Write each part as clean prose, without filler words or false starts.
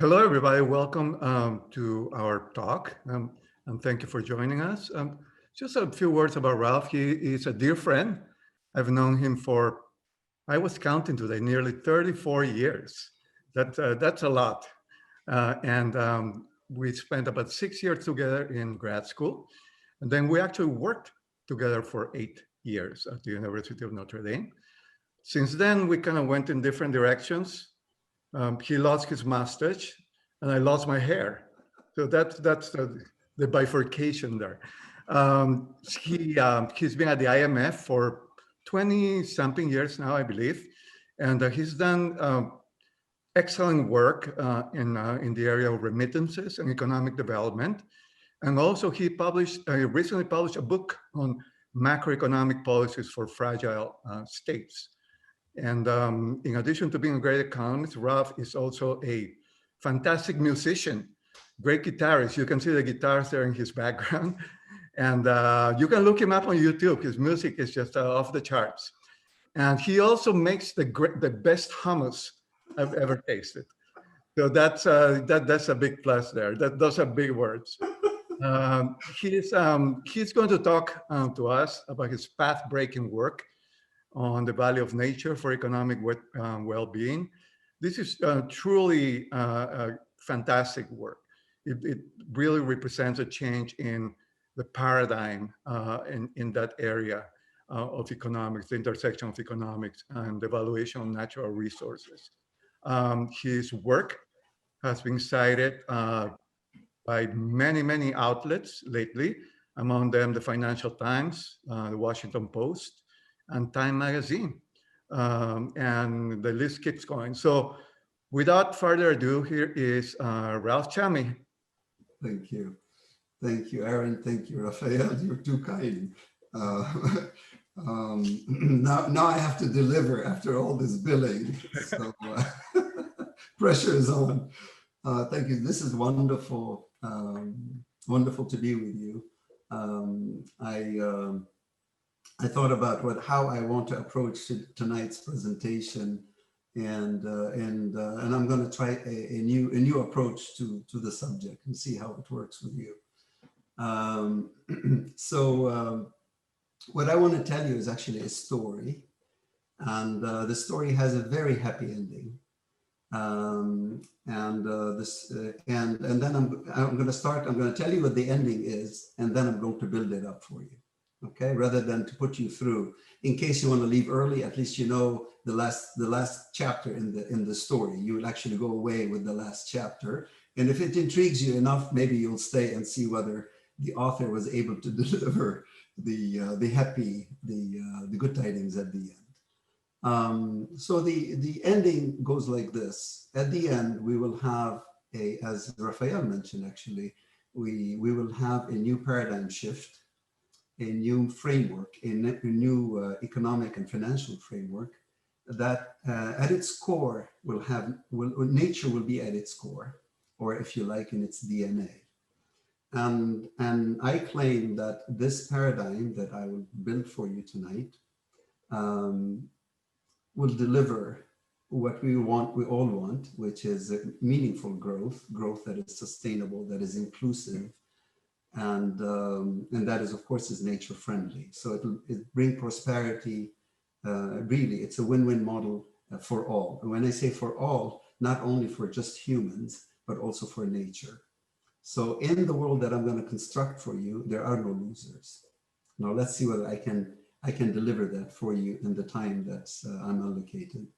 Hello, everybody. Welcome to our talk, and thank you for joining us. Just a few words about Ralph. He is a dear friend. I've known him for, I was counting today, nearly 34 years. That's a lot. And we spent about 6 years together in grad school. And then we actually worked together for 8 years at the University of Notre Dame. Since then, we kind of went in different directions. He lost his mustache, and I lost my hair. So that's the bifurcation there. He's been at the IMF for 20 something years now, I believe, and he's done excellent work in the area of remittances and economic development. And also, he recently published a book on macroeconomic policies for fragile states. And in addition to being a great economist, Ralph is also a fantastic musician, great guitarist. You can see the guitars there in his background. And you can look him up on YouTube. His music is just off the charts. And he also makes the best hummus I've ever tasted. So that's a big plus there. Those are big words. He's going to talk to us about his path-breaking work on the value of nature for economic well-being. This is truly fantastic work. It really represents a change in the paradigm in that area of economics, the intersection of economics and the valuation of natural resources. His work has been cited by many, many outlets lately, among them the Financial Times, the Washington Post, and Time Magazine. And the list keeps going. So without further ado, here is Ralph Chami. Thank you. Thank you, Aaron. Thank you, Rafael. You're too kind. Now I have to deliver after all this billing. So pressure is on. Thank you. This is wonderful. Wonderful to be with you. I thought about how I want to approach tonight's presentation, and I'm going to try a new approach to the subject and see how it works with you. What I want to tell you is actually a story, and the story has a very happy ending. And then I'm going to start. I'm going to tell you what the ending is, and then I'm going to build it up for you. Okay, rather than to put you through. In case you want to leave early, at least you know the last chapter in the story. You will actually go away with the last chapter, and if it intrigues you enough, maybe you'll stay and see whether the author was able to deliver the good tidings at the end. So the ending goes like this. At the end, we will have as Rafael mentioned, actually, we will have a new paradigm shift, a new framework, a new economic and financial framework that at its core nature will be at its core, or if you like, in its DNA. And I claim that this paradigm that I will build for you tonight will deliver what we all want, which is meaningful growth that is sustainable, that is inclusive, and that is, of course, is nature friendly. So it'll bring prosperity. Really, it's a win-win model for all. And when I say for all, not only for just humans, but also for nature. So in the world that I'm going to construct for you, there are no losers. Now let's see whether I can deliver that for you in the time that's I'm allocated.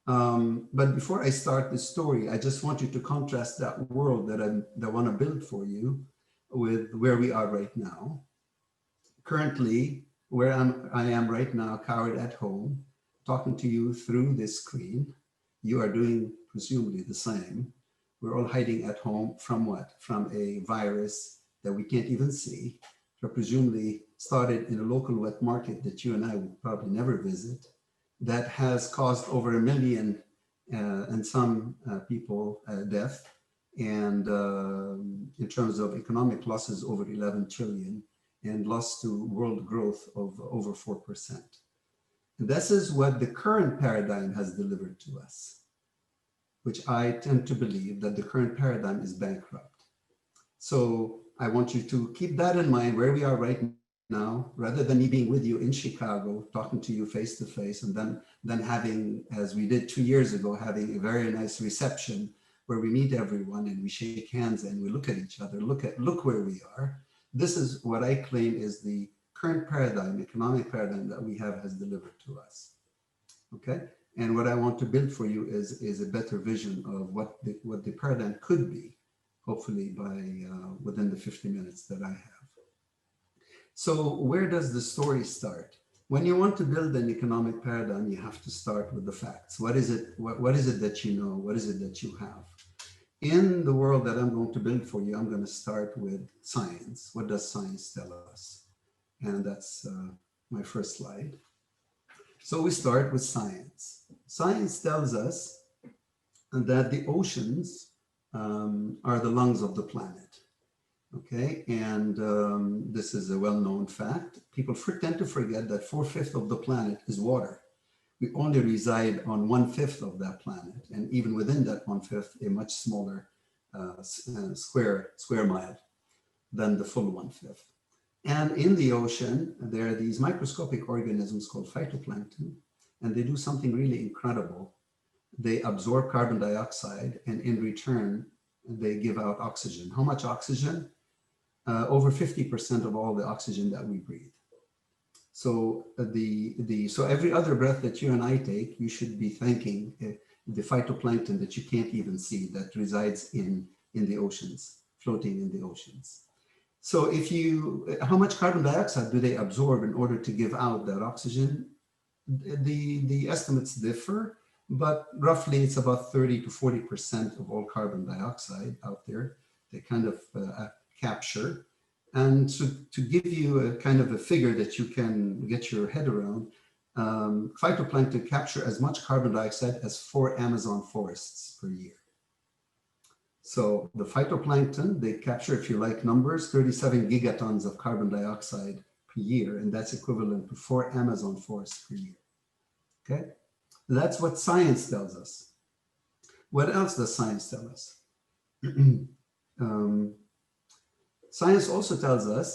But before I start the story, I just want you to contrast that world that I want to build for you with where we are right now. Currently, where I am right now, cowered at home, talking to you through this screen. You are doing presumably the same. We're all hiding at home from what? From a virus that we can't even see, that presumably started in a local wet market that you and I would probably never visit, that has caused over 1 million and some people death, and in terms of economic losses, over 11 trillion, and loss to world growth of over 4%. And this is what the current paradigm has delivered to us. which I tend to believe that the current paradigm is bankrupt. So I want you to keep that in mind where we are right now, rather than me being with you in Chicago, talking to you face to face, and then having, as we did 2 years ago, having a very nice reception where we meet everyone and we shake hands and we look at each other, look where we are. This is what I claim is the current paradigm, economic paradigm that we have has delivered to us. Okay, and what I want to build for you is a better vision of what the paradigm could be, hopefully by within the 50 minutes that I have. So where does the story start? When you want to build an economic paradigm, you have to start with the facts. What is it? What is it that you know? What is it that you have? In the world that I'm going to build for you, I'm going to start with science. What does science tell us? And that's my first slide. So we start with science. Science tells us that the oceans are the lungs of the planet. Okay, and this is a well-known fact. People tend to forget that 4/5 of the planet is water. We only reside on 1/5 of that planet, and even within that 1/5, a much smaller square mile than the full 1/5. And in the ocean, there are these microscopic organisms called phytoplankton, and they do something really incredible. They absorb carbon dioxide, and in return, they give out oxygen. How much oxygen? Over 50% of all the oxygen that we breathe. So so every other breath that you and I take, you should be thanking the phytoplankton that you can't even see that resides in the oceans, floating in the oceans. So how much carbon dioxide do they absorb in order to give out that oxygen? The estimates differ, but roughly it's about 30 to 40% of all carbon dioxide out there. They kind of capture. And so to give you a kind of a figure that you can get your head around, phytoplankton capture as much carbon dioxide as 4 Amazon forests per year. So the phytoplankton, they capture, if you like numbers, 37 gigatons of carbon dioxide per year, and that's equivalent to 4 Amazon forests per year. Okay, that's what science tells us. What else does science tell us? Science also tells us,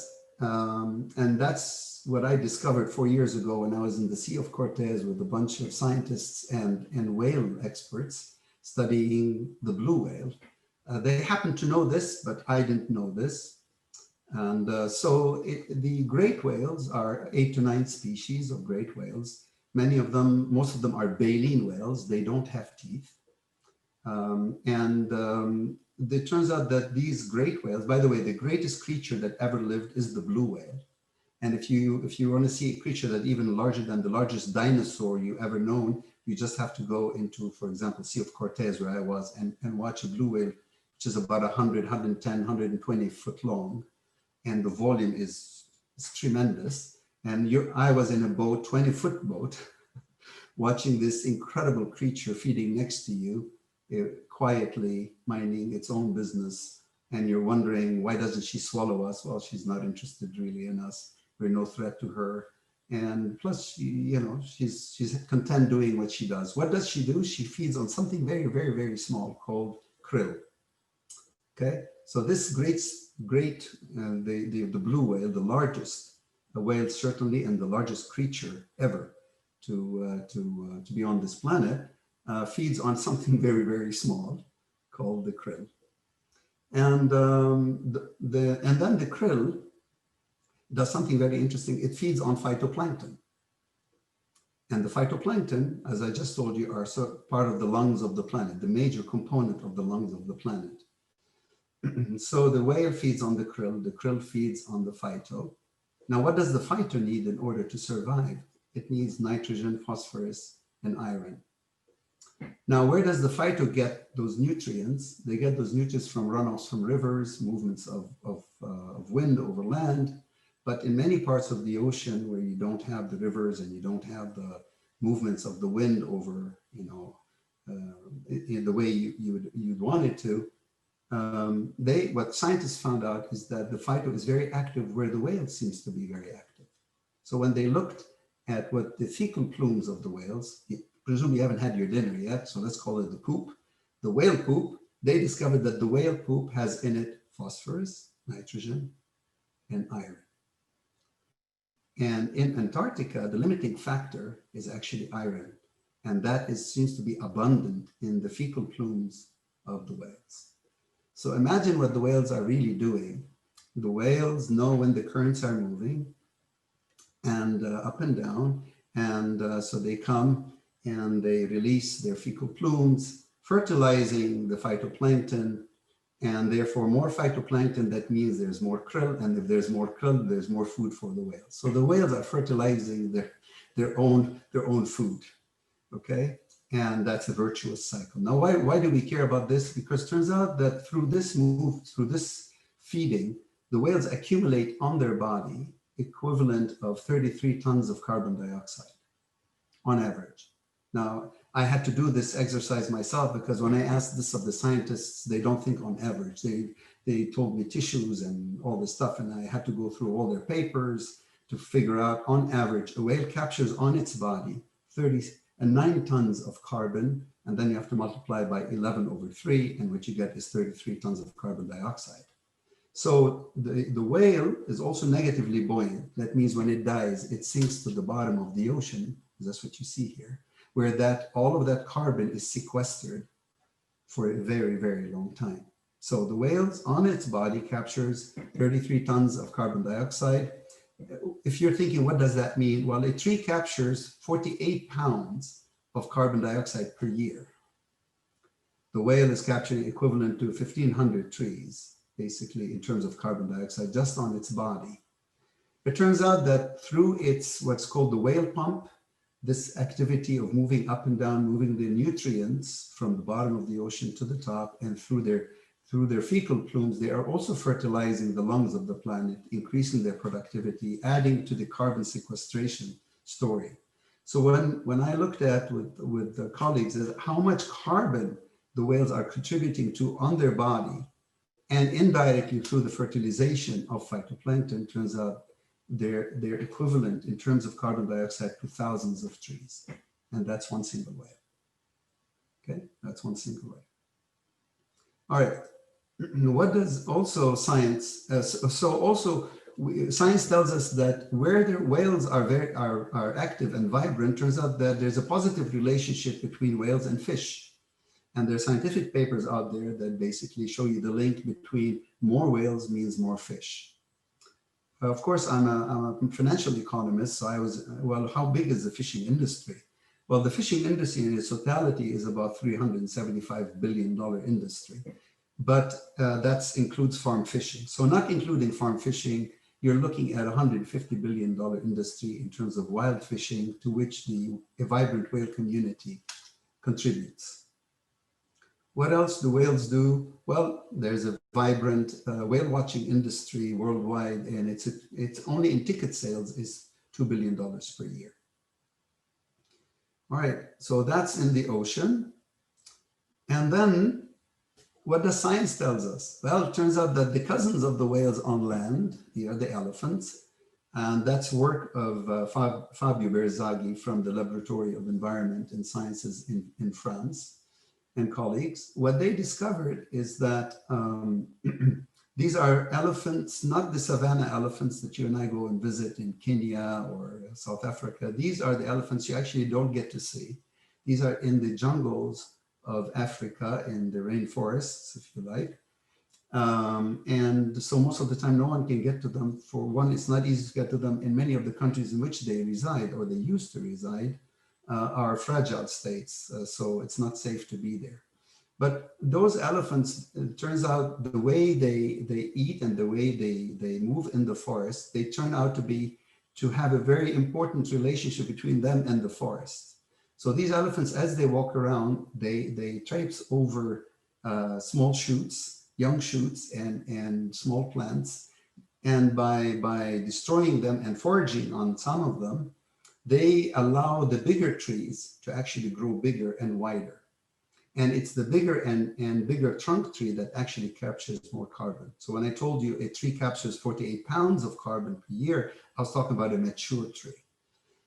and that's what I discovered 4 years ago when I was in the Sea of Cortez with a bunch of scientists and whale experts studying the blue whale. They happen to know this, but I didn't know this. And the great whales are 8 to 9 species of great whales. Many of them, most of them are baleen whales. They don't have teeth. It turns out that these great whales, by the way, the greatest creature that ever lived is the blue whale. And if you want to see a creature that even larger than the largest dinosaur you ever known, you just have to go into, for example, Sea of Cortez, where I was, and watch a blue whale, which is about 100, 110, 120 foot long. And the volume is tremendous. And I was in a boat, 20-foot boat, watching this incredible creature feeding next to you, quietly minding its own business, and you're wondering, why doesn't she swallow us? Well, she's not interested really in us. We're no threat to her. And plus, she's content doing what she does. What does she do? She feeds on something very, very, very small called krill. Okay, so this the blue whale, the largest whale certainly, and the largest creature ever to be on this planet, feeds on something very, very small called the krill. And then the krill does something very interesting. It feeds on phytoplankton. And the phytoplankton, as I just told you, are part of the lungs of the planet, the major component of the lungs of the planet. So the whale feeds on the krill feeds on the phyto. Now, what does the phyto need in order to survive? It needs nitrogen, phosphorus, and iron. Now, where does the phyto get those nutrients? They get those nutrients from runoffs from rivers, movements of wind over land. But in many parts of the ocean where you don't have the rivers and you don't have the movements of the wind over, in the way you'd want it to, what scientists found out is that the phyto is very active where the whale seems to be very active. So when they looked at what the fecal plumes of the whales, presume you haven't had your dinner yet, so let's call it the poop. the whale poop, they discovered that the whale poop has in it phosphorus, nitrogen, and iron. And in Antarctica, the limiting factor is actually iron. And that seems to be abundant in the fecal plumes of the whales. So imagine what the whales are really doing. The whales know when the currents are moving and up and down. And so they come and they release their fecal plumes, fertilizing the phytoplankton. And therefore, more phytoplankton, that means there's more krill. And if there's more krill, there's more food for the whales. So the whales are fertilizing their own food, okay? And that's a virtuous cycle. Now, why do we care about this? Because it turns out that through this feeding, the whales accumulate on their body equivalent of 33 tons of carbon dioxide on average. Now, I had to do this exercise myself because when I asked this of the scientists, they don't think on average. They told me tissues and all this stuff, and I had to go through all their papers to figure out on average, a whale captures on its body 9 tons of carbon, and then you have to multiply by 11/3, and what you get is 33 tons of carbon dioxide. So the whale is also negatively buoyant. That means when it dies, it sinks to the bottom of the ocean. That's what you see here, where all of that carbon is sequestered for a very, very long time. So the whales on its body captures 33 tons of carbon dioxide. If you're thinking, what does that mean? Well, a tree captures 48 pounds of carbon dioxide per year. The whale is capturing equivalent to 1,500 trees, basically, in terms of carbon dioxide, just on its body. It turns out that through its what's called the whale pump, this activity of moving up and down, moving the nutrients from the bottom of the ocean to the top, and through their fecal plumes, they are also fertilizing the lungs of the planet, increasing their productivity, adding to the carbon sequestration story. So when I looked at with the colleagues how much carbon the whales are contributing to on their body, and indirectly through the fertilization of phytoplankton, turns out they're equivalent in terms of carbon dioxide to thousands of trees. And that's one single whale. Okay, that's one single whale. All right. What does also science, science tells us that where the whales are active and vibrant, turns out that there's a positive relationship between whales and fish. And there are scientific papers out there that basically show you the link between more whales means more fish. Of course, I'm a financial economist, so I was, well, how big is the fishing industry? Well, the fishing industry in its totality is about $375 billion industry. But that includes farm fishing. So not including farm fishing, you're looking at $150 billion industry in terms of wild fishing, to which a vibrant whale community contributes. What else do whales do? Well, there's a vibrant whale watching industry worldwide, and it's only in ticket sales is $2 billion per year. All right, so that's in the ocean. And then what does science tells us? Well, it turns out that the cousins of the whales on land, here are the elephants, and that's work of Fabio Berzaghi from the Laboratory of Environment and Sciences in France, and colleagues. What they discovered is that these are elephants, not the savanna elephants that you and I go and visit in Kenya or South Africa. These are the elephants you actually don't get to see. These are in the jungles of Africa, in the rainforests, if you like. And so most of the time, no one can get to them. For one, it's not easy to get to them in many of the countries in which they reside, or they used to reside, are fragile states. So it's not safe to be there. But those elephants, it turns out the way they eat and the way they move in the forest, they turn out to have a very important relationship between them and the forest. So these elephants, as they walk around, they traipse over small shoots, young shoots, and small plants. And by destroying them and foraging on some of them, they allow the bigger trees to actually grow bigger and wider. And it's the bigger and bigger trunk tree that actually captures more carbon. So when I told you a tree captures 48 pounds of carbon per year, I was talking about a mature tree.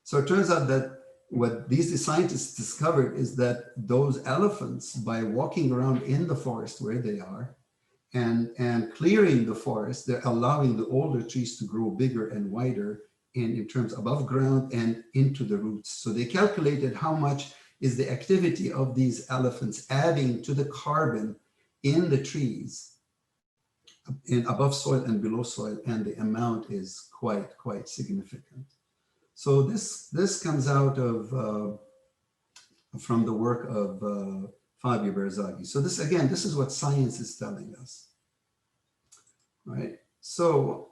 So it turns out that what these scientists discovered is that those elephants, by walking around in the forest where they are and clearing the forest, they're allowing the older trees to grow bigger and wider in terms above ground and into the roots. So they calculated how much is the activity of these elephants adding to the carbon in the trees, in above soil and below soil, and the amount is quite significant. So this comes out of from the work of Fabio Berzaghi. So this, again, this is what science is telling us, right? So,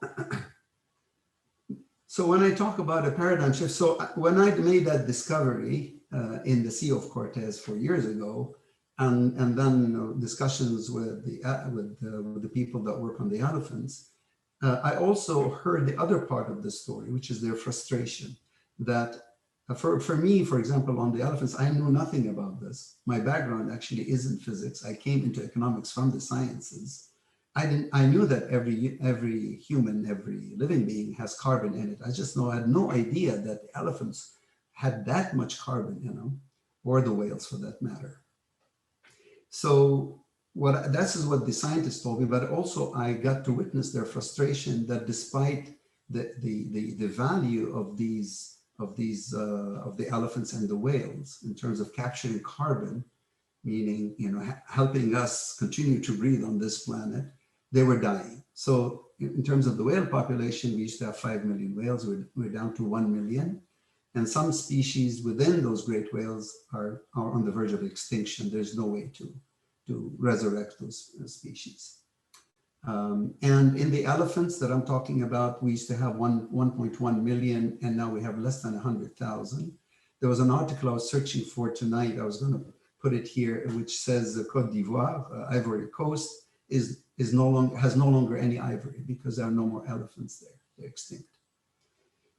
so when I talk about a paradigm shift, so when I made that discovery in the Sea of Cortez 4 years ago, and then discussions with the people that work on the elephants, I also heard the other part of the story, which is their frustration that for me, for example, on the elephants, I knew nothing about this. My background actually isn't physics. I came into economics from the sciences. I knew that every human, every living being has carbon in it. I just had no idea that the elephants had that much carbon in them, or the whales for that matter. So this is what the scientists told me, but also I got to witness their frustration that despite the value of the elephants and the whales in terms of capturing carbon, meaning, helping us continue to breathe on this planet, they were dying. So in terms of the whale population, we used to have 5 million whales. We're down to 1 million. And some species within those great whales are on the verge of extinction. There's no way to resurrect those species. And in the elephants that I'm talking about, we used to have 1.1 million, and now we have less than 100,000. There was an article I was searching for tonight. I was going to put it here, which says the Côte d'Ivoire, Ivory Coast, has no longer any ivory because there are no more elephants there. They're extinct.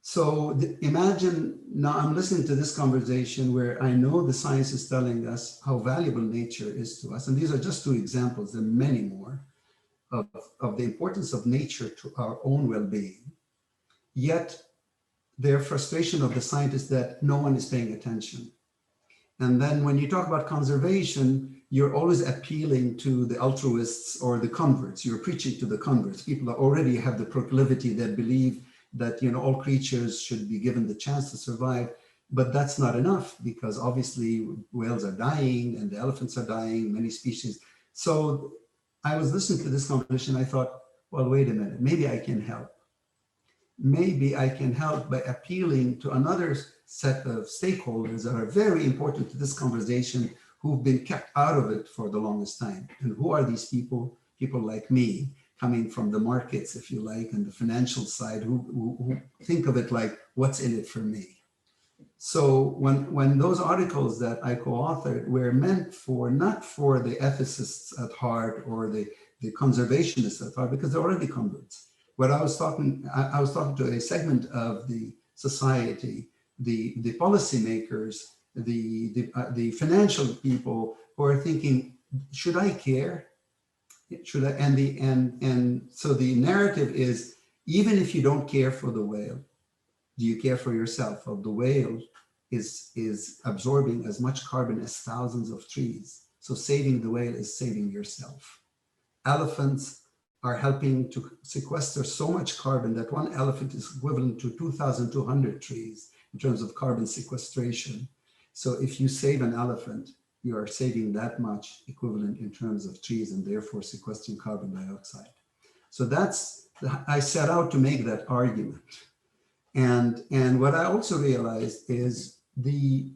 So imagine now I'm listening to this conversation where I know the science is telling us how valuable nature is to us. And these are just two examples. There are many more of the importance of nature to our own well-being. Yet their frustration of the scientists that no one is paying attention. And then when you talk about conservation, you're always appealing to the altruists or the converts. You're preaching to the converts. People that already have the proclivity that believe that all creatures should be given the chance to survive. But that's not enough because obviously whales are dying and the elephants are dying, many species. So I was listening to this conversation. I thought, well, wait a minute, maybe I can help. Maybe I can help by appealing to another set of stakeholders that are very important to this conversation who've been kept out of it for the longest time. And who are these people? People like me, coming from the markets, if you like, and the financial side, who think of it like, what's in it for me? So when those articles that I co-authored were meant for, not for the ethicists at heart or the conservationists at heart, because they're already converts. What I was talking to a segment of the society, the policymakers, the financial people who are thinking, should I care? Should I? And so the narrative is, even if you don't care for the whale, do you care for yourself? Well, the whale is absorbing as much carbon as thousands of trees. So saving the whale is saving yourself. Elephants are helping to sequester so much carbon that one elephant is equivalent to 2,200 trees in terms of carbon sequestration. So if you save an elephant, you are saving that much equivalent in terms of trees and therefore sequestering carbon dioxide. So I set out to make that argument. And what I also realized is the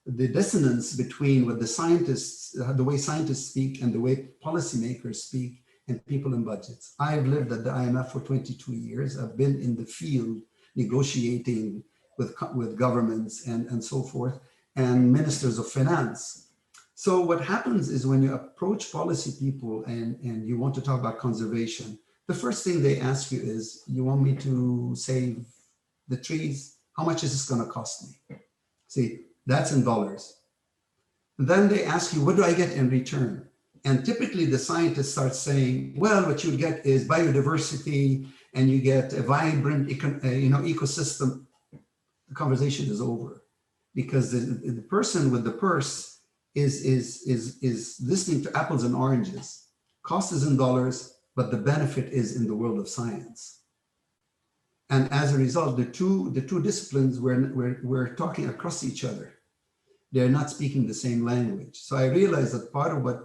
dissonance between what the scientists, the way scientists speak and the way policymakers speak and people in budgets. I've lived at the IMF for 22 years. I've been in the field negotiating with governments and so forth, and ministers of finance. So what happens is when you approach policy people and you want to talk about conservation, the first thing they ask you is, you want me to save the trees? How much is this going to cost me? See, that's in dollars. And then they ask you, what do I get in return? And typically the scientists start saying, well, what you get is biodiversity and you get a vibrant ecosystem. The conversation is over. because the person with the purse is listening to apples and oranges. Cost is in dollars, but the benefit is in the world of science. And as a result, the two disciplines were talking across each other. They're not speaking the same language. So I realized that part of what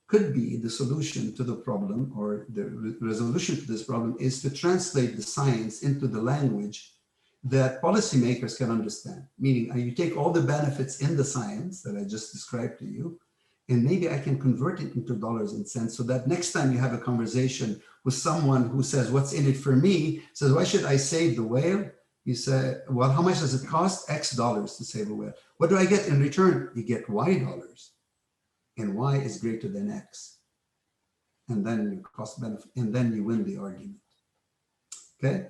could be the solution to the problem, or the resolution to this problem, is to translate the science into the language that policymakers can understand. Meaning, you take all the benefits in the science that I just described to you, and maybe I can convert it into dollars and cents, so that next time you have a conversation with someone who says, what's in it for me, says, why should I save the whale? You say, well, how much does it cost? X dollars to save a whale. What do I get in return? You get Y dollars. And Y is greater than X. And then you cost benefit, and then you win the argument. Okay?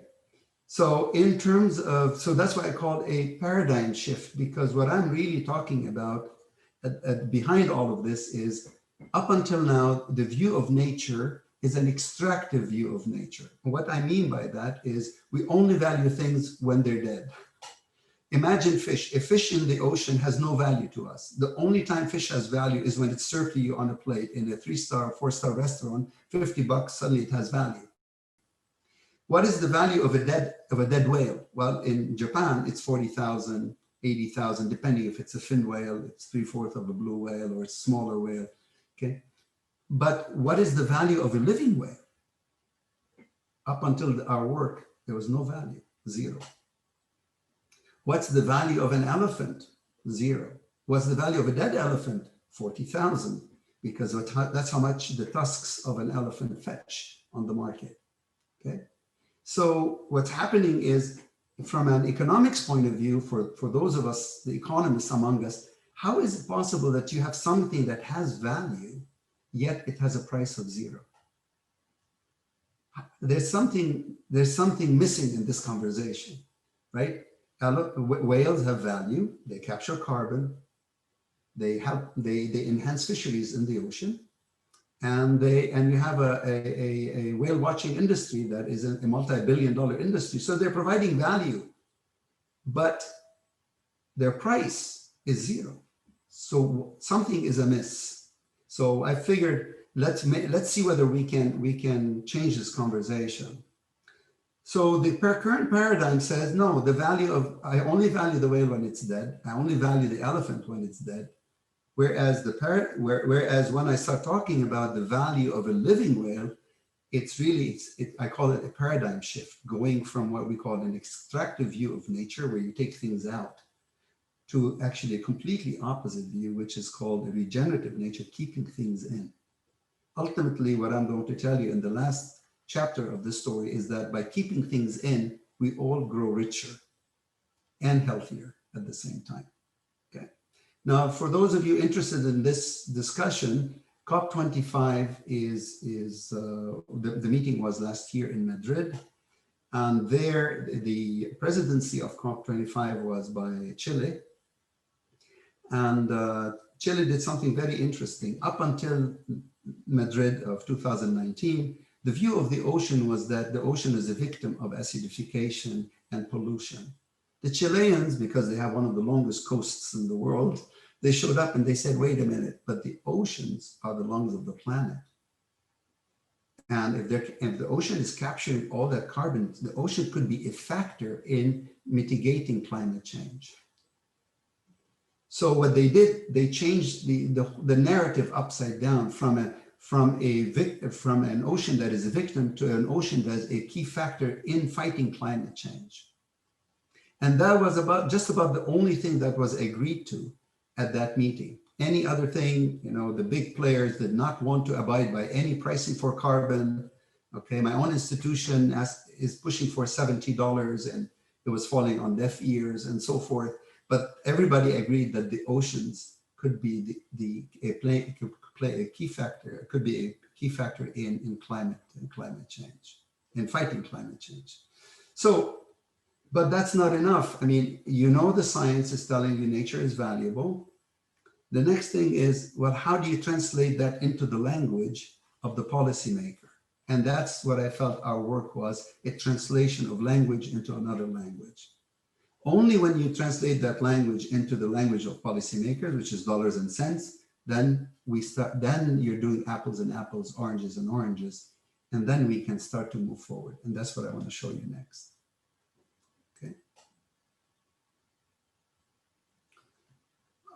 So in terms of, so that's why I call it a paradigm shift, because what I'm really talking about behind all of this is, up until now, the view of nature is an extractive view of nature. And what I mean by that is we only value things when they're dead. Imagine fish. A fish in the ocean has no value to us. The only time fish has value is when it's served to you on a plate in a 3-star, 4-star restaurant, $50, suddenly it has value. What is the value of a dead whale? Well, in Japan, it's 40,000, 80,000, depending if it's a fin whale, it's 3/4 of a blue whale, or it's a smaller whale, okay? But what is the value of a living whale? Up until our work, there was no value, zero. What's the value of an elephant? Zero. What's the value of a dead elephant? 40,000, because that's how much the tusks of an elephant fetch on the market, okay? So what's happening is, from an economics point of view, for those of us, the economists among us, how is it possible that you have something that has value, yet it has a price of zero? There's something missing in this conversation, right? Whales have value. They capture carbon. They enhance fisheries in the ocean, and you have a whale watching industry that is a multi-billion-dollar industry. So they're providing value, but their price is zero. So something is amiss. So I figured let's see whether we can change this conversation. So the current paradigm says, no, I only value the whale when it's dead. I only value the elephant when it's dead. Whereas when I start talking about the value of a living whale, I call it a paradigm shift, going from what we call an extractive view of nature, where you take things out, to actually a completely opposite view, which is called a regenerative nature, keeping things in. Ultimately, what I'm going to tell you in the last chapter of this story is that by keeping things in, we all grow richer and healthier at the same time. Okay. Now, for those of you interested in this discussion, COP25 the meeting was last year in Madrid, and there the presidency of COP25 was by Chile, and Chile did something very interesting. Up until Madrid of 2019, the view of the ocean was that the ocean is a victim of acidification and pollution. The Chileans, because they have one of the longest coasts in the world, they showed up and they said, wait a minute, but the oceans are the lungs of the planet. And if the ocean is capturing all that carbon, the ocean could be a factor in mitigating climate change. So what they did, they changed the narrative upside down from an ocean that is a victim to an ocean that is a key factor in fighting climate change. And that was just about the only thing that was agreed to at that meeting. Any other thing, the big players did not want to abide by any pricing for carbon. Okay, my own institution is pushing for $70, and it was falling on deaf ears and so forth. But everybody agreed that the oceans could be play a key factor. Could be a key factor in climate change, in fighting climate change. So, but that's not enough. I mean, the science is telling you nature is valuable. The next thing is, well, how do you translate that into the language of the policymaker? And that's what I felt our work was, a translation of language into another language. Only when you translate that language into the language of policymakers, which is dollars and cents, then you're doing apples and apples, oranges and oranges, and then we can start to move forward. And that's what I want to show you next. Okay.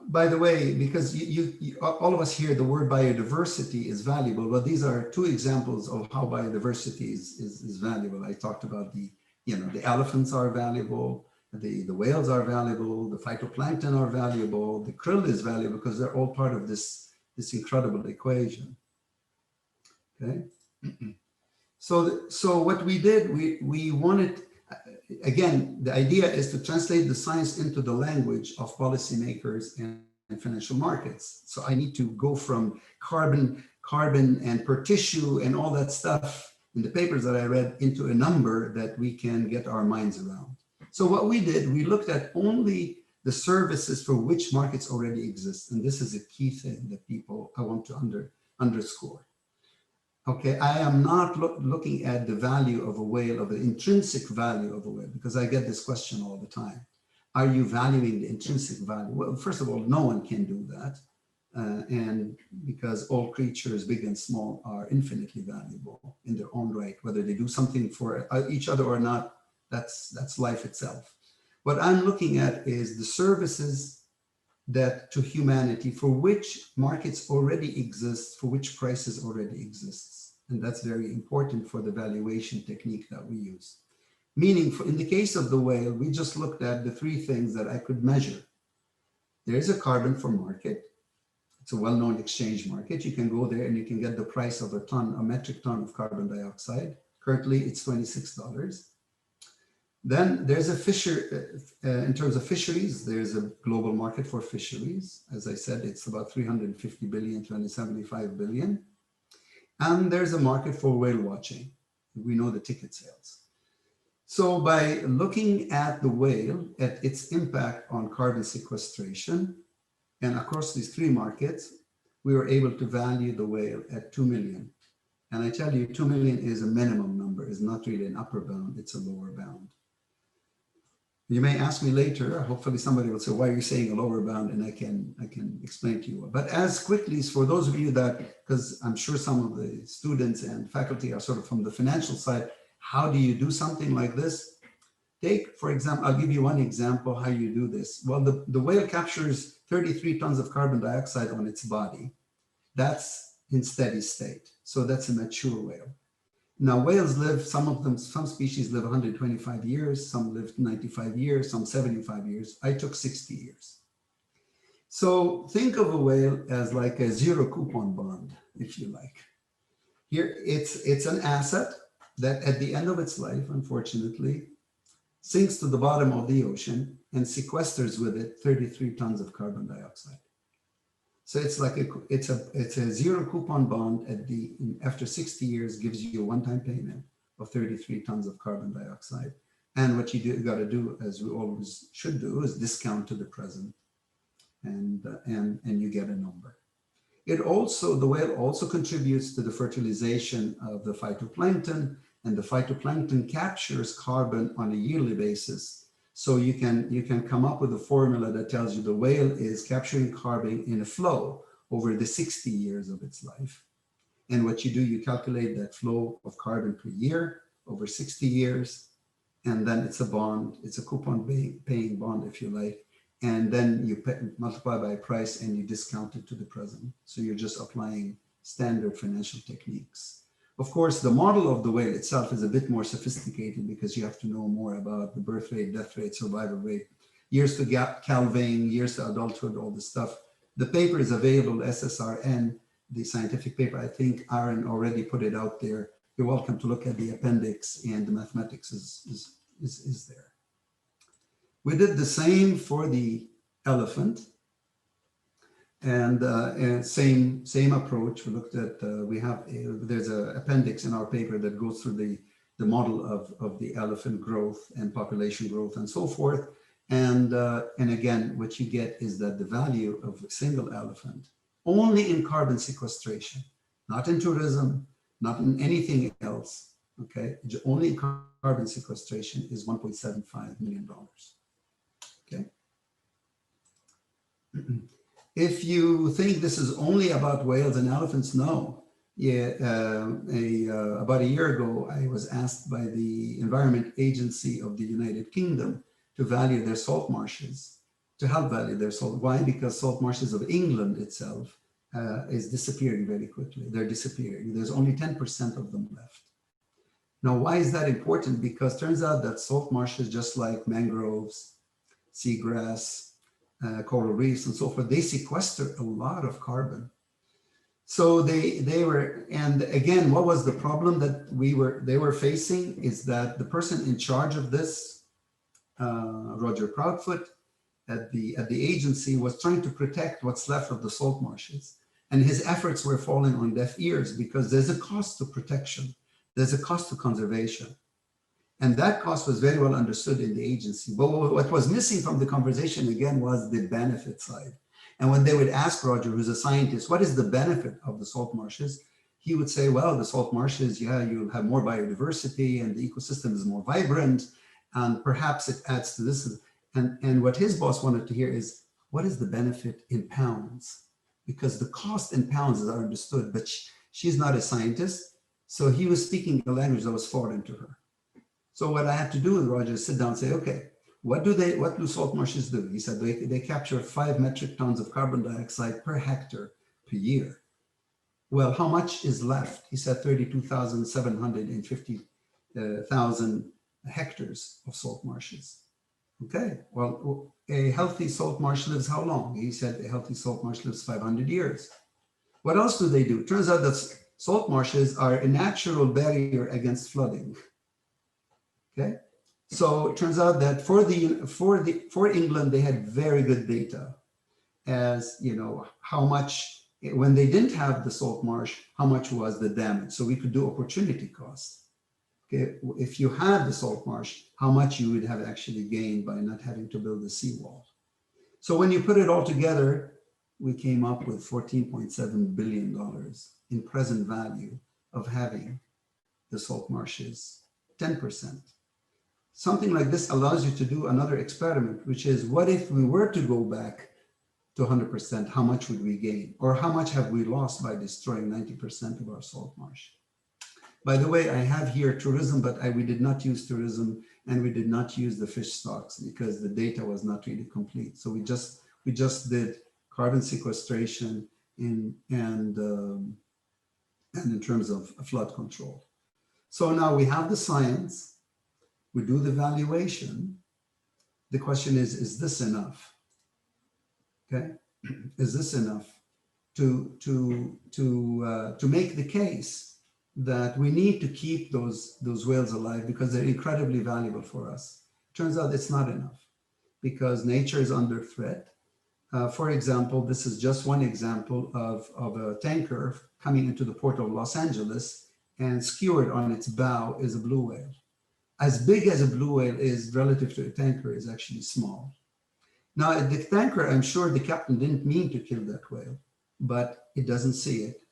By the way, because all of us hear the word biodiversity is valuable, but these are two examples of how biodiversity is valuable. I talked about the elephants are valuable, the whales are valuable, the phytoplankton are valuable, the krill is valuable because they're all part of this incredible equation. Okay. So what we did, we wanted, again, the idea is to translate the science into the language of policymakers and financial markets. So I need to go from carbon and per tissue and all that stuff in the papers that I read into a number that we can get our minds around. So what we did, we looked at only the services for which markets already exist. And this is a key thing that I want to underscore. Okay, I am not looking at the value of a whale, of the intrinsic value of a whale, because I get this question all the time. Are you valuing the intrinsic value? Well, first of all, no one can do that. And because all creatures, big and small, are infinitely valuable in their own right, whether they do something for each other or not, that's life itself. What I'm looking at is the services that to humanity for which markets already exist, for which prices already exists. And that's very important for the valuation technique that we use. Meaning, in the case of the whale, we just looked at the three things that I could measure. There is a carbon for market. It's a well-known exchange market. You can go there and you can get the price of a metric ton of carbon dioxide. Currently, it's $26. Then there's in terms of fisheries, there's a global market for fisheries. As I said, it's about 350 billion, 275 billion. And there's a market for whale watching. We know the ticket sales. So by looking at the whale, at its impact on carbon sequestration, and across these three markets, we were able to value the whale at 2 million. And I tell you, 2 million is a minimum number, it's not really an upper bound, it's a lower bound. You may ask me later, hopefully somebody will say, why are you saying a lower bound? And I can explain to you. But as quickly as for those of you that, because I'm sure some of the students and faculty are sort of from the financial side, how do you do something like this? Take, for example, I'll give you one example how you do this. Well, the whale captures 33 tons of carbon dioxide on its body. That's in steady state. So that's a mature whale. Now, whales live, some species live 125 years, some live 95 years, some 75 years. I took 60 years. So think of a whale as like a zero coupon bond, if you like. Here, it's an asset that at the end of its life, unfortunately, sinks to the bottom of the ocean and sequesters with it 33 tons of carbon dioxide. So it's like it's a zero coupon bond after 60 years gives you a one-time payment of 33 tons of carbon dioxide. And what you got to do, as we always should do, is discount to the present, and you get a number. The whale also contributes to the fertilization of the phytoplankton, and the phytoplankton captures carbon on a yearly basis. So you can come up with a formula that tells you the whale is capturing carbon in a flow over the 60 years of its life. And what you do, you calculate that flow of carbon per year over 60 years. And then it's a bond, it's a coupon paying bond, if you like. And then you multiply by price and you discount it to the present. So you're just applying standard financial techniques. Of course, the model of the whale itself is a bit more sophisticated because you have to know more about the birth rate, death rate, survival rate, years to calving, years to adulthood, all this stuff. The paper is available, SSRN, the scientific paper. I think Aaron already put it out there. You're welcome to look at the appendix, and the mathematics is there. We did the same for the elephant. And same approach. We looked at, there's an appendix in our paper that goes through the model of the elephant growth and population growth and so forth. And again, what you get is that the value of a single elephant, only in carbon sequestration, not in tourism, not in anything else, okay? Only in carbon sequestration is $1.75 million. Okay. If you think this is only about whales and elephants, no. Yeah, about a year ago, I was asked by the Environment Agency of the United Kingdom to value their salt marshes, to help value their salt. Why? Because salt marshes of England itself is disappearing very quickly. They're disappearing. There's only 10% of them left. Now, why is that important? Because it turns out that salt marshes, just like mangroves, seagrass, coral reefs, and so forth, they sequester a lot of carbon. So they were, and again, what was the problem that they were facing is that the person in charge of this, Roger Proudfoot, at the agency, was trying to protect what's left of the salt marshes, and his efforts were falling on deaf ears because there's a cost to protection, there's a cost to conservation, and that cost was very well understood in the agency. But what was missing from the conversation again was the benefit side. And when they would ask Roger, who's a scientist, what is the benefit of the salt marshes? He would say, well, the salt marshes, yeah, you'll have more biodiversity and the ecosystem is more vibrant, and perhaps it adds to this. And what his boss wanted to hear is, what is the benefit in pounds? Because the cost in pounds is understood, but she's not a scientist. So he was speaking a language that was foreign to her. So what I had to do with Roger is sit down and say, okay, what do salt marshes do? He said they capture 5 metric tons of carbon dioxide per hectare per year. Well, how much is left? He said 32,750,000 hectares of salt marshes. Okay, well, a healthy salt marsh lives how long? He said a healthy salt marsh lives 500 years. What else do they do? It turns out that salt marshes are a natural barrier against flooding. Okay. So it turns out that for England, they had very good data as, you know, how much, when they didn't have the salt marsh, how much was the damage? So we could do opportunity cost. Okay, if you had the salt marsh, how much you would have actually gained by not having to build a seawall. So when you put it all together, we came up with $14.7 billion in present value of having the salt marshes 10%. Something like this allows you to do another experiment, which is, what if we were to go back to 100%, how much would we gain? Or how much have we lost by destroying 90% of our salt marsh? By the way, I have here tourism, but we did not use tourism, and we did not use the fish stocks because the data was not really complete. So we just did carbon sequestration and in terms of flood control. So now we have the science. We do the valuation. The question is this enough? Okay, is this enough to make the case that we need to keep those whales alive because they're incredibly valuable for us? Turns out it's not enough because nature is under threat. For example, this is just one example of a tanker coming into the port of Los Angeles, and skewered on its bow is a blue whale. As big as a blue whale is relative to a tanker is actually small. Now, the tanker, I'm sure the captain didn't mean to kill that whale, but it doesn't see it.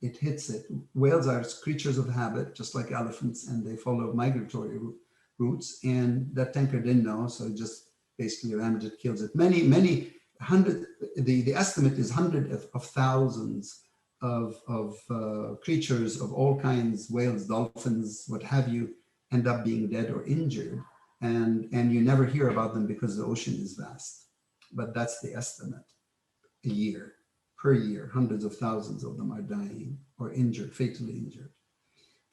It hits it. Whales are creatures of habit, just like elephants, and they follow migratory routes. And that tanker didn't know, so it just basically rammed it, kills it. The estimate is hundreds of thousands of creatures of all kinds, whales, dolphins, what have you, end up being dead or injured, and you never hear about them because the ocean is vast. But that's the estimate. Per year, hundreds of thousands of them are dying or injured, fatally injured.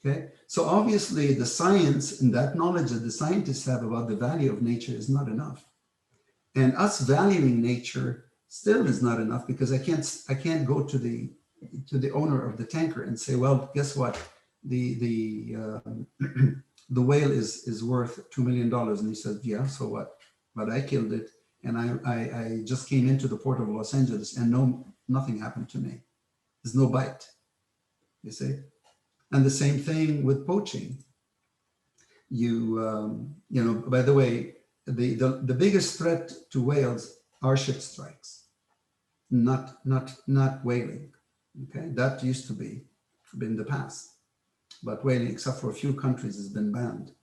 Okay, so obviously the science and that knowledge that the scientists have about the value of nature is not enough, and us valuing nature still is not enough, because I can't go to the owner of the tanker and say, well, guess what, the whale is worth $2 million. And he says, yeah, so what? But I killed it, and I just came into the port of Los Angeles, and nothing happened to me. There's no bite, you see? And the same thing with poaching. By the way, the biggest threat to whales are ship strikes, not whaling. Okay, that used to be in the past. But whaling, except for a few countries, has been banned.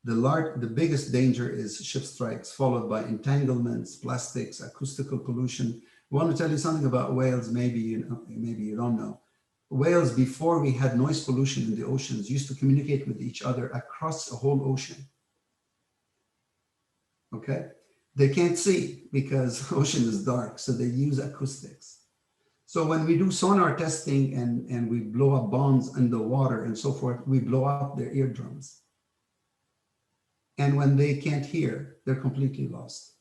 The biggest danger is ship strikes, followed by entanglements, plastics, acoustical pollution. I want to tell you something about whales. Maybe you don't know. Whales, before we had noise pollution in the oceans, used to communicate with each other across a whole ocean. Okay, they can't see because the ocean is dark, so they use acoustics. So when we do sonar testing and we blow up bombs in the water and so forth, we blow up their eardrums. And when they can't hear, they're completely lost.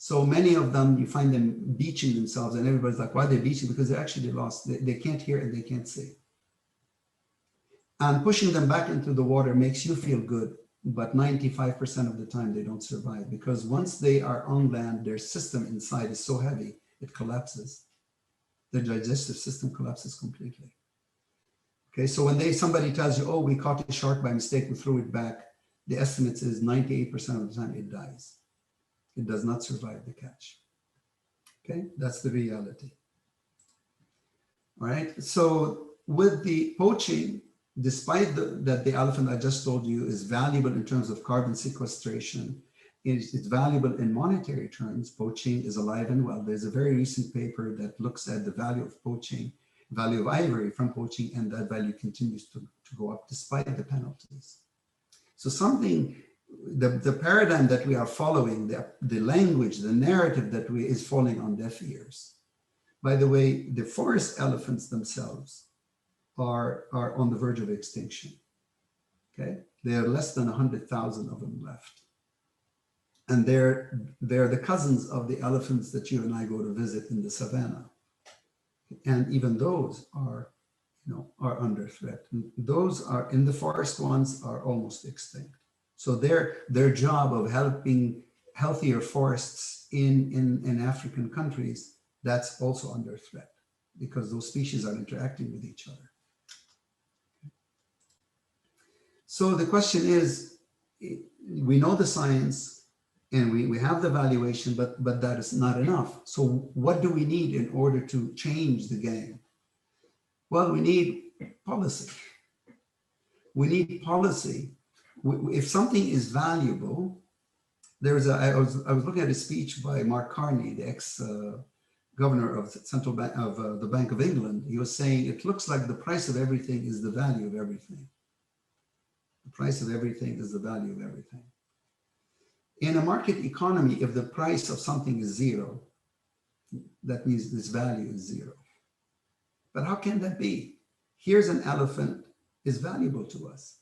So many of them, you find them beaching themselves, and everybody's like, why are they beaching? Because they're actually lost. They can't hear and they can't see. And pushing them back into the water makes you feel good, but 95% of the time they don't survive, because once they are on land, their system inside is so heavy, it collapses. Their digestive system collapses completely. Okay, so when somebody tells you, oh, we caught a shark by mistake, we threw it back, the estimate is 98% of the time it dies. It does not survive the catch. Okay, that's the reality. All right, so with the poaching, despite that the elephant I just told you is valuable in terms of carbon sequestration, it's valuable in monetary terms. Poaching is alive and well. There's a very recent paper that looks at the value of poaching, value of ivory from poaching, and that value continues to go up despite the penalties. So the paradigm that we are following, the language, the narrative that is falling on deaf ears. By the way, the forest elephants themselves are on the verge of extinction. Okay, there are less than 100,000 of them left. And they're the cousins of the elephants that you and I go to visit in the savannah. And even those are under threat. And those are in the forest ones are almost extinct. So their job of helping healthier forests in African countries, that's also under threat because those species are interacting with each other. So the question is, we know the science and we have the valuation, but that is not enough. So what do we need in order to change the game? Well, we need policy. We need policy. If something is valuable, I was looking at a speech by Mark Carney, the ex-governor of the Central Bank of the Bank of England. He was saying, it looks like the price of everything is the value of everything. The price of everything is the value of everything. In a market economy, if the price of something is zero, that means this value is zero. But how can that be? Here's an elephant is valuable to us.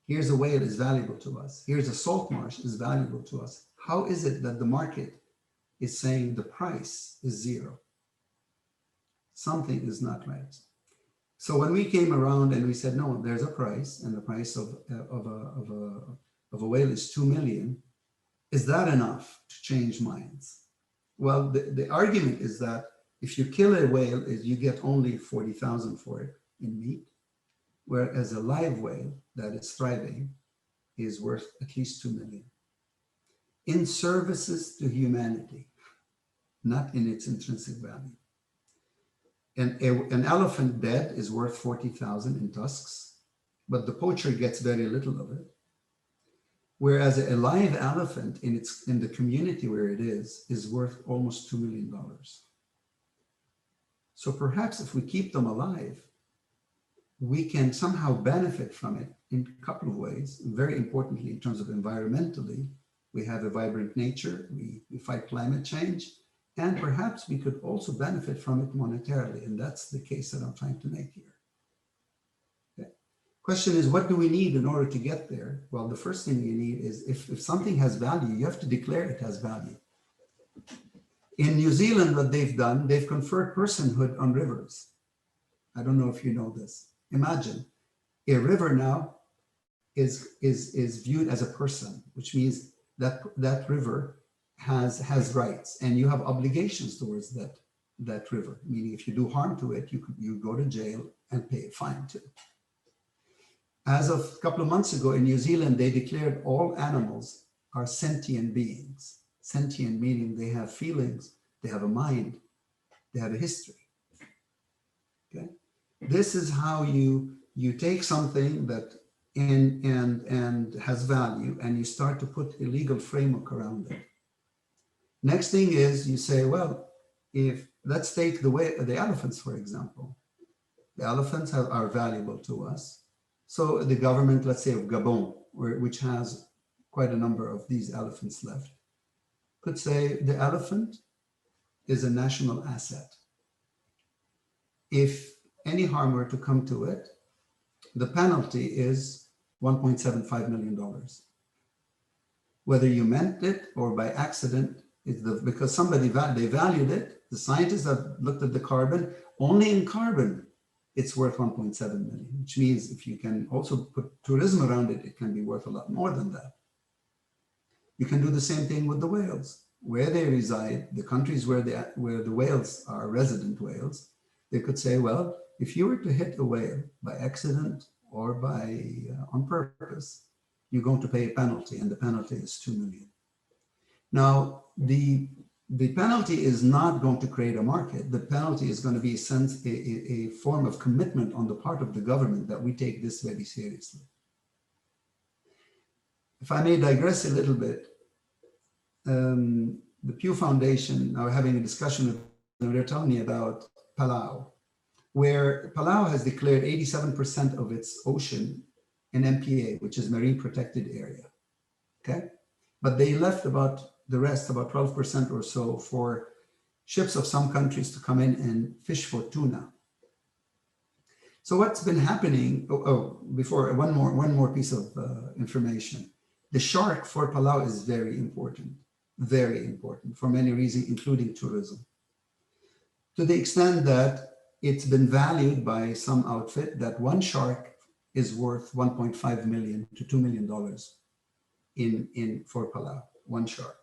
Here's a whale is valuable to us. Here's a salt marsh is valuable to us. How is it that the market is saying the price is zero? Something is not right. So when we came around and we said, no, there's a price, and the price of a whale is 2 million, is that enough to change minds? Well, the argument is that if you kill a whale, you get only 40,000 for it in meat, whereas a live whale that is thriving is worth at least 2 million. In services to humanity, not in its intrinsic value. And an elephant dead is worth 40,000 in tusks, but the poacher gets very little of it. Whereas a live elephant in the community where it is worth almost $2 million. So perhaps if we keep them alive, we can somehow benefit from it in a couple of ways. Very importantly, in terms of environmentally, we have a vibrant nature, we fight climate change, and perhaps we could also benefit from it monetarily. And that's the case that I'm trying to make here. Okay. Question is, what do we need in order to get there? Well, the first thing you need is if something has value, you have to declare it has value. In New Zealand, what they've done, they've conferred personhood on rivers. I don't know if you know this. Imagine a river now is viewed as a person, which means that river has rights and you have obligations towards that river. Meaning if you do harm to it, you go to jail and pay a fine too. As of a couple of months ago in New Zealand, they declared all animals are sentient beings. Sentient meaning they have feelings, they have a mind, they have a history. Okay. This is how you take something that and has value, and you start to put a legal framework around it. Next thing is you say, well, if let's take the elephants, for example. The elephants are valuable to us. So the government, let's say of Gabon, which has quite a number of these elephants left, could say the elephant is a national asset. If any harm were to come to it, the penalty is $1.75 million. Whether you meant it or by accident, because somebody they valued it, the scientists have looked at the carbon, only in carbon, it's worth 1.7 million, which means if you can also put tourism around it, it can be worth a lot more than that. You can do the same thing with the whales. Where they reside, the countries where the whales are resident whales, they could say, well, if you were to hit a whale by accident or by on purpose, you're going to pay a penalty, and the penalty is 2 million. Now, the penalty is not going to create a market. The penalty is going to be a form of commitment on the part of the government that we take this very seriously. If I may digress a little bit, the Pew Foundation are having a discussion with them. They're telling me about Palau, where Palau has declared 87% of its ocean an MPA, which is marine protected area. Okay, but they left about the rest, about 12% or so, for ships of some countries to come in and fish for tuna. So what's been happening? Before one more piece of information. The shark for Palau is very important for many reasons, including tourism. To the extent that it's been valued by some outfit that one shark is worth $1.5 million to $2 million for Palau, one shark.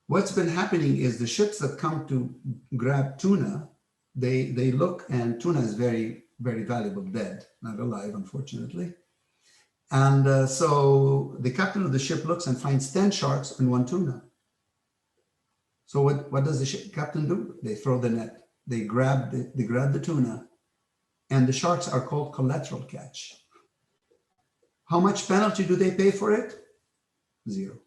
What's been happening is the ships that come to grab tuna, they look, and tuna is very, very valuable, dead, not alive, unfortunately. And so the captain of the ship looks and finds 10 sharks and 1 tuna. So what does the ship captain do? They throw the net. They grab the tuna, and the sharks are called collateral catch. How much penalty do they pay for it? 0.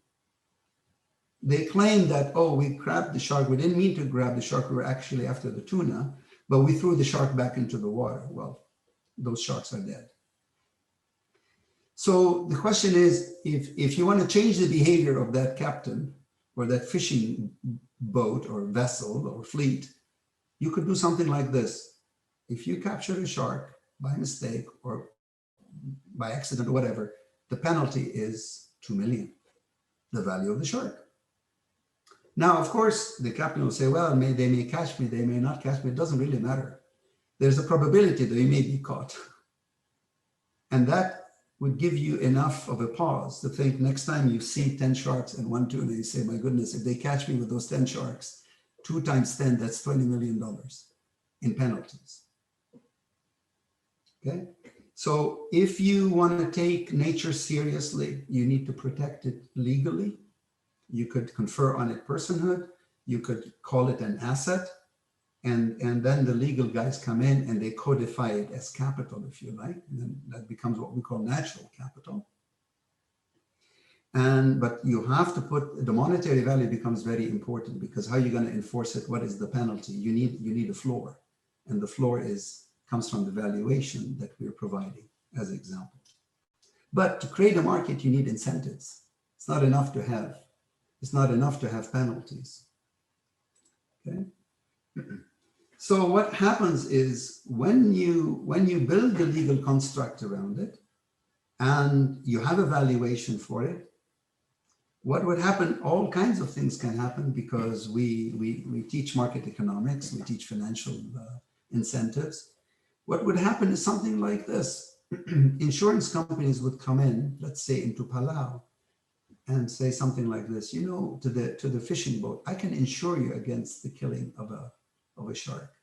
They claim that, oh, we grabbed the shark. We didn't mean to grab the shark. We were actually after the tuna, but we threw the shark back into the water. Well, those sharks are dead. So the question is, if you want to change the behavior of that captain or that fishing boat or vessel or fleet, you could do something like this. If you capture a shark by mistake or by accident or whatever, the penalty is 2 million, the value of the shark. Now, of course, the captain will say, well, they may catch me, they may not catch me. It doesn't really matter. There's a probability that he may be caught. And that would give you enough of a pause to think next time you see 10 sharks and 1 tuna, you say, my goodness, if they catch me with those 10 sharks, 2 times 10, that's $20 million in penalties. Okay? So if you want to take nature seriously, you need to protect it legally. You could confer on it personhood. You could call it an asset. And then the legal guys come in and they codify it as capital, if you like. And then that becomes what we call natural capital. But you have to put, the monetary value becomes very important, because how are you going to enforce it? What is the penalty? You need a floor. And the floor comes from the valuation that we're providing as an example. But to create a market, you need incentives. It's not enough to have penalties. Okay. So what happens is when you build the legal construct around it and you have a valuation for it, what would happen? All kinds of things can happen, because we teach market economics, we teach financial incentives. What would happen is something like this. Insurance companies would come in, let's say into Palau, and say something like this, you know, to the fishing boat, I can insure you against the killing of a shark.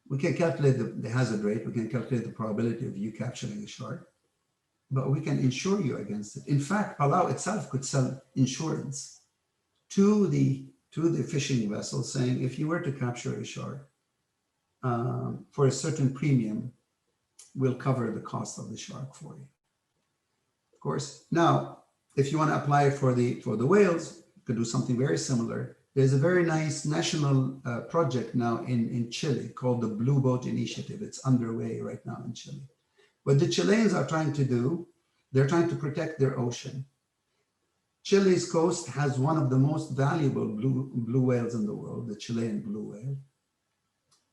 We can calculate the hazard rate, we can calculate the probability of you capturing a shark, but we can insure you against it. In fact, Palau itself could sell insurance to the fishing vessel, saying if you were to capture a shark for a certain premium, will cover the cost of the shark for you. Of course, now, if you want to apply it for the whales, you could do something very similar. There's a very nice national project now in Chile called the Blue Boat Initiative. It's underway right now in Chile. What the Chileans are trying to do, they're trying to protect their ocean. Chile's coast has one of the most valuable blue whales in the world, the Chilean blue whale.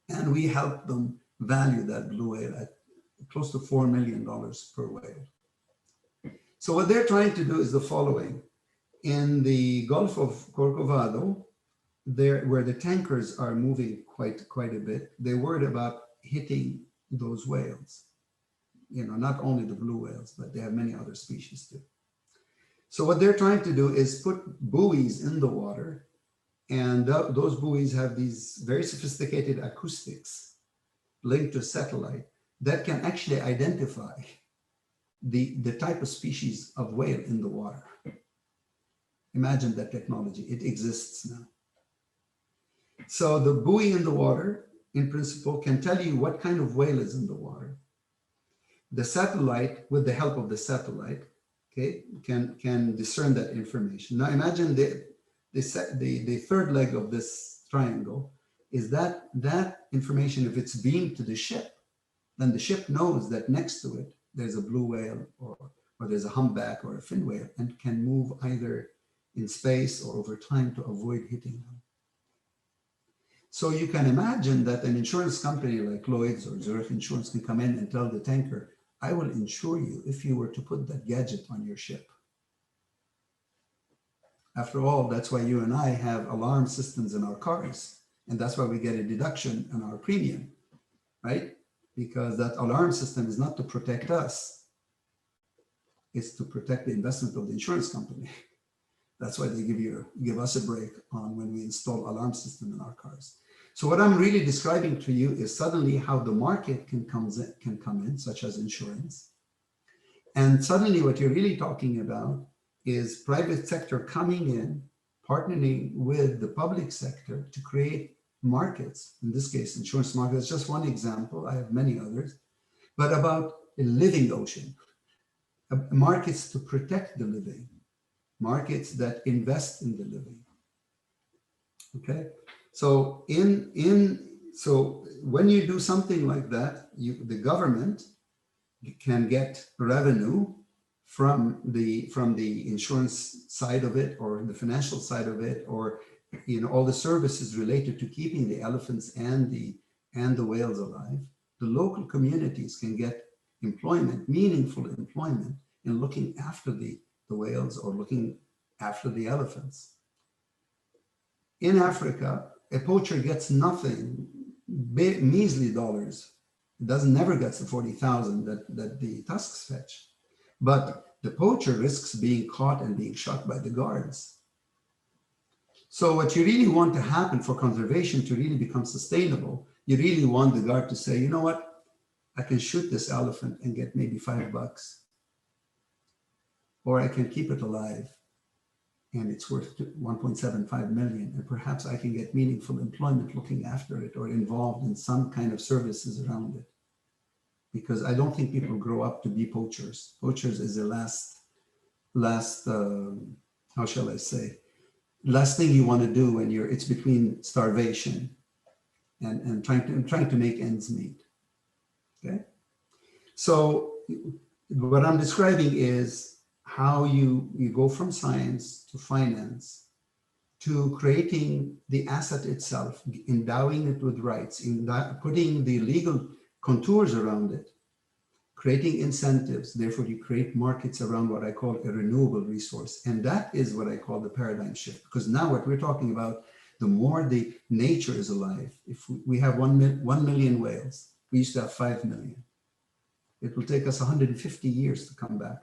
And we help them value that blue whale at close to $4 million per whale. So what they're trying to do is the following. In the Gulf of Corcovado, where the tankers are moving quite a bit, they're worried about hitting those whales. You know, not only the blue whales, but they have many other species too. So what they're trying to do is put buoys in the water, and those buoys have these very sophisticated acoustics linked to satellite that can actually identify the type of species of whale in the water. Imagine that technology, it exists now. So the buoy in the water, in principle, can tell you what kind of whale is in the water. The satellite, with the help of the satellite, okay, can discern that information. Now imagine the third leg of this triangle is that information, if it's beamed to the ship, then the ship knows that next to it, there's a blue whale or there's a humpback or a fin whale, and can move either in space or over time to avoid hitting them. So you can imagine that an insurance company like Lloyd's or Zurich Insurance can come in and tell the tanker, I will insure you if you were to put that gadget on your ship. After all, that's why you and I have alarm systems in our cars. And that's why we get a deduction on our premium, right? Because that alarm system is not to protect us. It's to protect the investment of the insurance company. That's why they give us a break on when we install alarm system in our cars. So what I'm really describing to you is suddenly how the market can come in, such as insurance. And suddenly what you're really talking about is private sector coming in, partnering with the public sector to create markets. In this case, insurance market is just one example. I have many others, but about a living ocean, markets to protect the living, markets that invest in the living. Okay. So so when you do something like that, the government can get revenue from the insurance side of it, or the financial side of it, or all the services related to keeping the elephants and the whales alive. The local communities can get employment, meaningful employment, in looking after the whales or looking after the elephants. In Africa, a poacher gets nothing, measly dollars. It never gets the 40,000 that the tusks fetch. But the poacher risks being caught and being shot by the guards. So what you really want to happen for conservation to really become sustainable, you really want the guard to say, you know what, I can shoot this elephant and get maybe $5, or I can keep it alive and it's worth 1.75 million, and perhaps I can get meaningful employment looking after it or involved in some kind of services around it. Because I don't think people grow up to be poachers. Poachers is the last how shall I say, last thing you want to do when it's between starvation and trying to make ends meet. Okay, so what I'm describing is how you go from science to finance to creating the asset itself, endowing it with rights, putting the legal contours around it, creating incentives. Therefore, you create markets around what I call a renewable resource. And that is what I call the paradigm shift. Because now what we're talking about, the more the nature is alive. If we have 1 million whales, we used to have 5 million. It will take us 150 years to come back,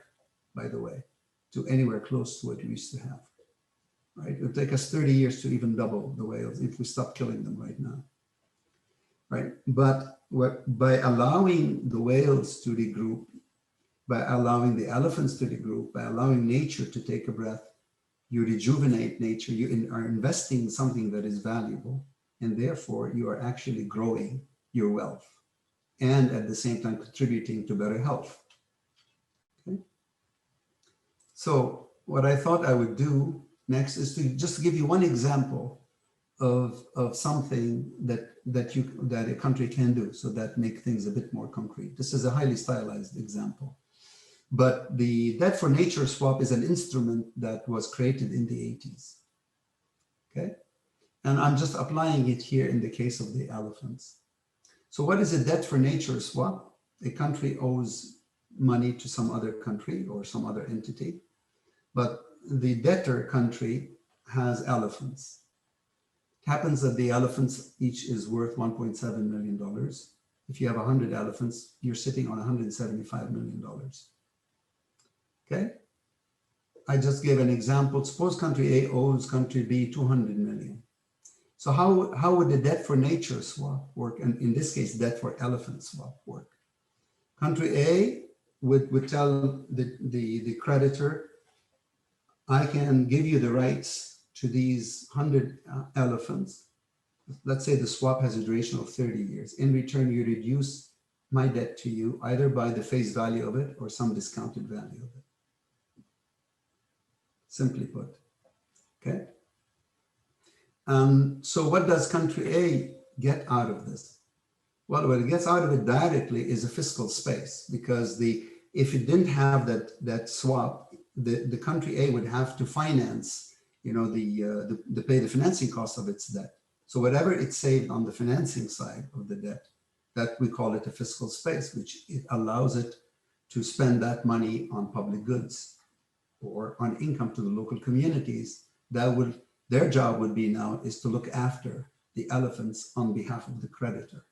by the way, to anywhere close to what we used to have, right? It'll take us 30 years to even double the whales if we stop killing them right now, right? But by allowing the whales to regroup, by allowing the elephants to regroup, by allowing nature to take a breath, you rejuvenate nature, you are investing in something that is valuable, and therefore you are actually growing your wealth. and at the same time contributing to better health. Okay? So what I thought I would do next is to just give you one example of something that a country can do, so that make things a bit more concrete. This is a highly stylized example. But the debt for nature swap is an instrument that was created in the 80s. Okay? And I'm just applying it here in the case of the elephants. So what is a debt for nature swap? A country owes money to some other country or some other entity, but the debtor country has elephants. It happens that the elephants each is worth $1.7 million. If you have 100 elephants, you're sitting on $175 million. Okay? I just gave an example. Suppose country A owes country B 200 million. So how would the debt for nature swap work? And in this case, debt for elephant swap work. Country A would tell the creditor, I can give you the rights to these 100 elephants. Let's say the swap has a duration of 30 years. In return, you reduce my debt to you either by the face value of it or some discounted value of it. Simply put, okay? So what does country A get out of this? Well, what it gets out of it directly is a fiscal space, because if it didn't have that swap, the country A would have to finance, the pay the financing cost of its debt. So whatever it saved on the financing side of the debt, that we call it a fiscal space, which it allows it to spend that money on public goods or on income to the local communities. Their job would be now is to look after the elephants on behalf of the creditor.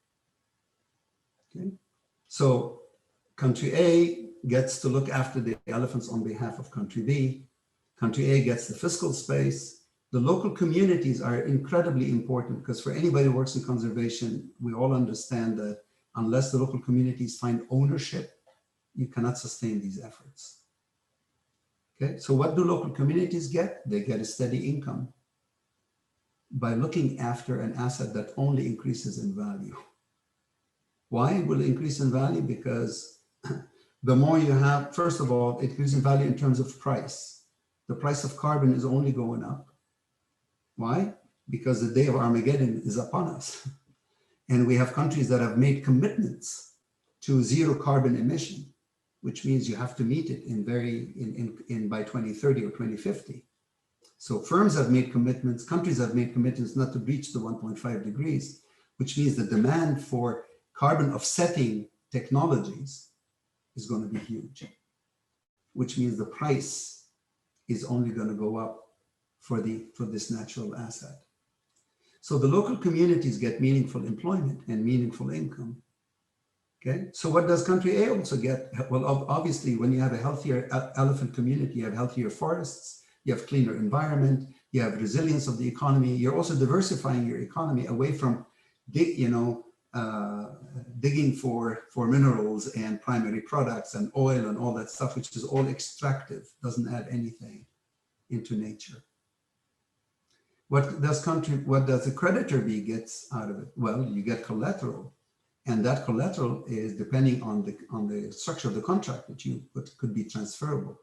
Okay, so country A gets to look after the elephants on behalf of country B. Country A gets the fiscal space. The local communities are incredibly important, because for anybody who works in conservation, we all understand that unless the local communities find ownership, you cannot sustain these efforts. Okay, so what do local communities get? They get a steady income by looking after an asset that only increases in value. Why will it increase in value? Because the more you have, first of all, it increases in value in terms of price. The price of carbon is only going up. Why? Because the day of Armageddon is upon us. And we have countries that have made commitments to zero carbon emission, which means you have to meet it by 2030 or 2050. So firms have made commitments, countries have made commitments not to reach the 1.5 degrees, which means the demand for carbon offsetting technologies is going to be huge, which means the price is only going to go up for this natural asset. So the local communities get meaningful employment and meaningful income. Okay, so what does country A also get? Well, obviously, when you have a healthier elephant community, you have healthier forests, you have cleaner environment, you have resilience of the economy. You're also diversifying your economy away from, digging for minerals and primary products and oil and all that stuff, which is all extractive, doesn't add anything into nature. What does the creditor B gets out of it? Well, you get collateral. And that collateral is depending on the structure of the contract that you could be transferable,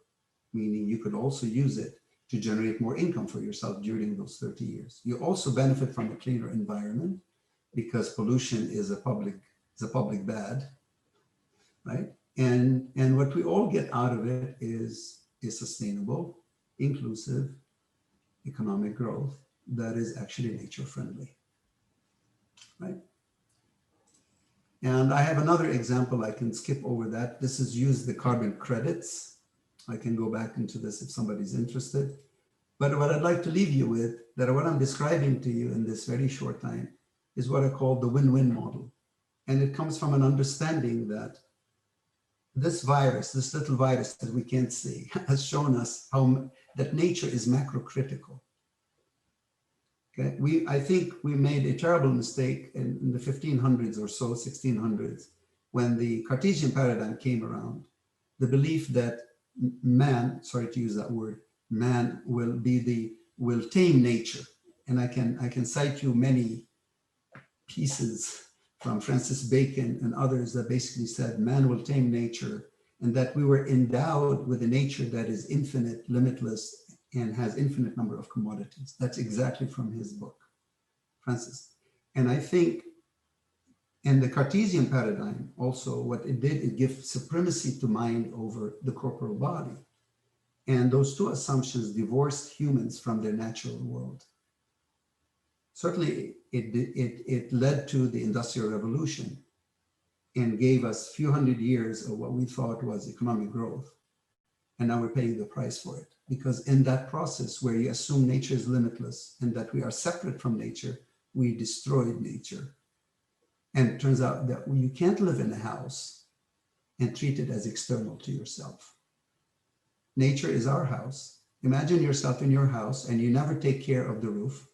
meaning you could also use it to generate more income for yourself during those 30 years. You also benefit from a cleaner environment because pollution is a public bad, right? And what we all get out of it is sustainable, inclusive economic growth that is actually nature friendly, right? And I have another example. I can skip over that. This is use the carbon credits. I can go back into this if somebody's interested. But what I'd like to leave you with, that what I'm describing to you in this very short time, is what I call the win-win model. And it comes from an understanding that this virus, this little virus that we can't see, has shown us that nature is macrocritical. Okay, I think we made a terrible mistake in the 1500s or so, 1600s, when the Cartesian paradigm came around. The belief that man, sorry to use that word, man will tame nature. And I can cite you many pieces from Francis Bacon and others that basically said man will tame nature, and that we were endowed with a nature that is infinite, limitless, and has infinite number of commodities. That's exactly from his book, Francis. And I think in the Cartesian paradigm also, what it did, it gave supremacy to mind over the corporal body. And those two assumptions divorced humans from their natural world. Certainly, it led to the Industrial Revolution and gave us a few hundred years of what we thought was economic growth. And now we're paying the price for it. Because in that process where you assume nature is limitless and that we are separate from nature, we destroyed nature. And it turns out that you can't live in a house and treat it as external to yourself. Nature is our house. Imagine yourself in your house and you never take care of the roof,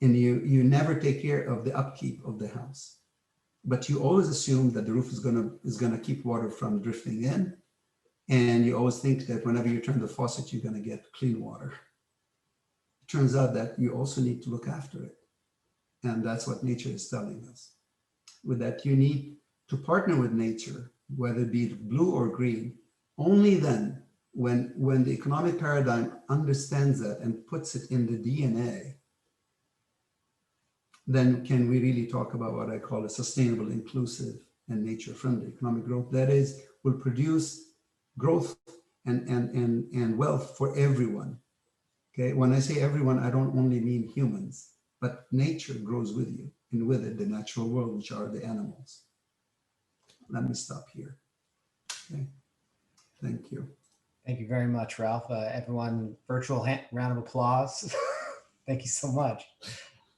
and you never take care of the upkeep of the house. But you always assume that the roof is gonna keep water from drifting in, and you always think that whenever you turn the faucet, you're gonna get clean water. It turns out that you also need to look after it. And that's what nature is telling us. With that, you need to partner with nature, whether it be blue or green. Only then, when the economic paradigm understands that and puts it in the DNA, then can we really talk about what I call a sustainable, inclusive, and nature-friendly economic growth that will produce growth and wealth for everyone. Okay, when I say everyone, I don't only mean humans, but nature grows with you, and with it, the natural world, which are the animals. Let me stop here. Okay, thank you. Thank you very much, Ralph. Everyone, virtual round of applause. Thank you so much.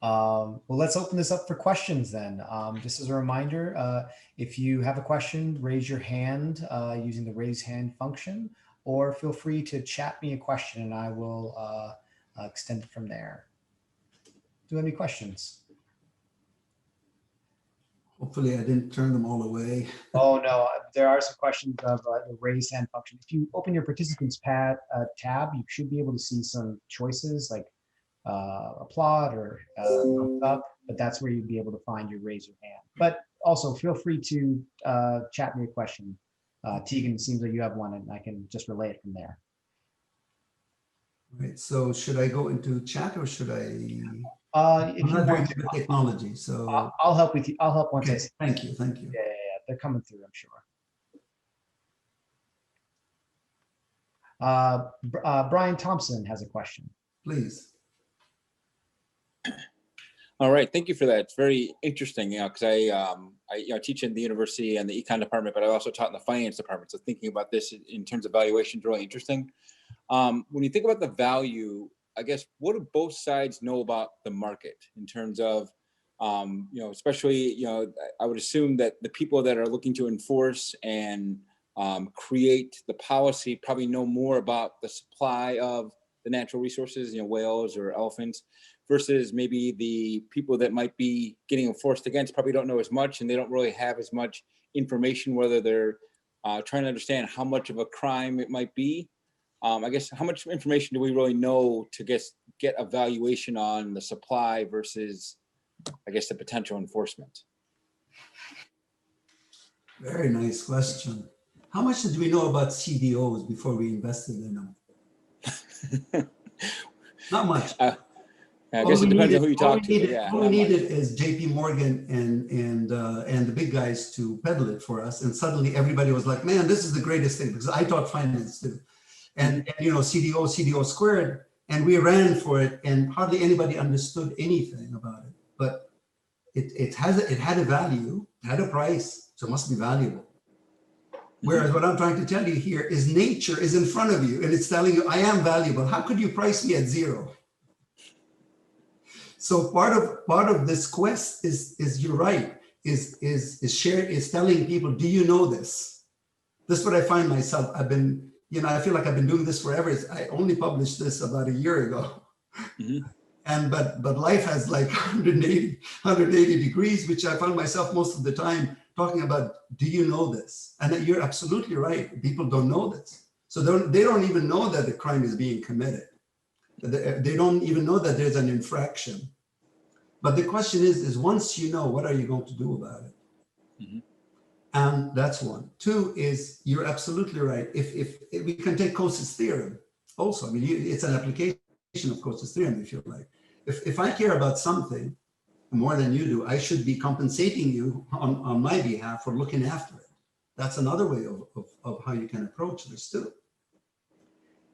Well, let's open this up for questions then. Just as a reminder, if you have a question, raise your hand using the raise hand function, or feel free to chat me a question and I will extend it from there. Do you have any questions? Hopefully I didn't turn them all away. Oh no, there are some questions of the raise hand function. If you open your participants tab, you should be able to see some choices like applaud or thumbs up, but that's where you'd be able to find your raise your hand. But also feel free to chat me a question. Tegan, it seems like you have one and I can just relay it from there. Right, so should I go into chat or should I? If I'm you not very want good to, at technology, so. I'll help with you. I'll help once. Okay, thank you, thank you. Yeah, they're coming through, I'm sure. Brian Thompson has a question. Please. All right, thank you for that. It's very interesting, because I teach in the university and the econ department, but I also taught in the finance department. So thinking about this in terms of valuation is really interesting. When you think about the value, I guess, what do both sides know about the market in terms of, especially, I would assume that the people that are looking to enforce and create the policy probably know more about the supply of the natural resources, whales or elephants, versus maybe the people that might be getting enforced against probably don't know as much, and they don't really have as much information, whether they're trying to understand how much of a crime it might be. I guess, how much information do we really know to get a valuation on the supply versus, I guess, the potential enforcement? Very nice question. How much did we know about CDOs before we invested in them? Not much. I guess it depends on who you talk to. All we needed is JP Morgan and the big guys to peddle it for us. And suddenly everybody was like, man, this is the greatest thing, because I taught finance too. And CDO squared, and we ran for it, and hardly anybody understood anything about it. But it had a value, it had a price, so it must be valuable. Whereas what I'm trying to tell you here is nature is in front of you and it's telling you, I am valuable. How could you price me at zero? So part of this quest is you're right, is telling people, do you know this? This is what I find myself. I've been, I feel like I've been doing this forever. I only published this about a year ago. Mm-hmm. But life has like 180 degrees, which I found myself most of the time talking about, do you know this? And you're absolutely right. People don't know this. So they don't even know that the crime is being committed. They don't even know that there's an infraction. But the question is once you know, what are you going to do about it? Mhm. And that's one. Two is, you're absolutely right. If we can take Coase's theorem also, I mean, it's an application of Coase's theorem, if you like. If I care about something more than you do, I should be compensating you on my behalf for looking after it. That's another way of how you can approach this too.